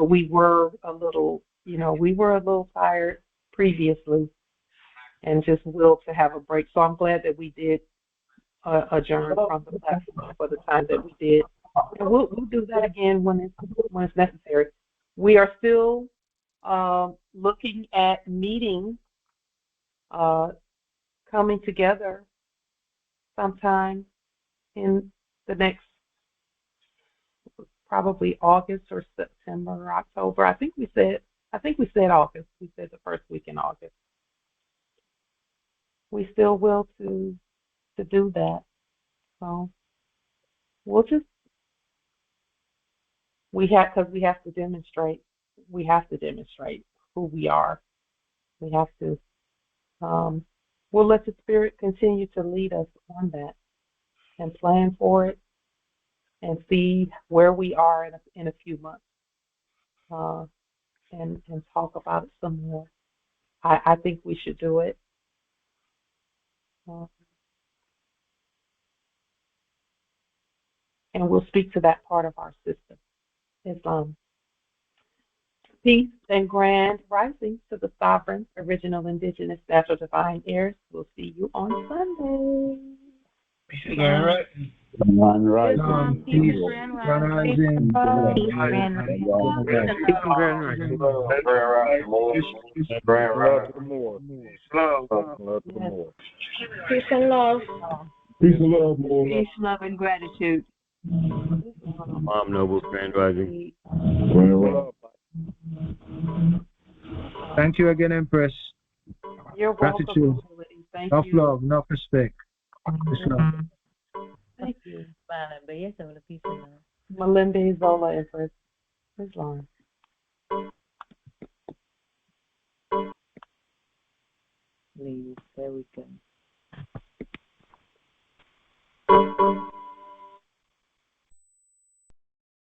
we were a little tired previously, and just will to have a break. So I'm glad that we did adjourn from the platform for the time that we did. And we'll do that again when it's necessary. We are still looking at meeting, coming together sometime in the next, probably August or September or October. I think we said August. We said the first week in August. We still will to do that. So we'll just because we have to demonstrate. We have to demonstrate who we are. We have to. We'll let the Spirit continue to lead us on that and plan for it and see where we are in a few months, and talk about it some more. I think we should do it. And we'll speak to that part of our system. Islam. Peace and grand rising to the sovereign, original, indigenous, natural, divine heirs. We'll see you on Sunday. Peace and grand rising. Grand rising. Peace and grand rising. Peace and grand rising. Peace and love. Peace and love, more. Peace, love, and gratitude. Mom Noble, Grand Rising. Thank you again, Empress. You're Gratitude. welcome. Thank Enough you. love, enough respect. Islam. Thank you. Malambe Zola, peace and love. Malimbe Zola, Empress. Islam. please. There we go.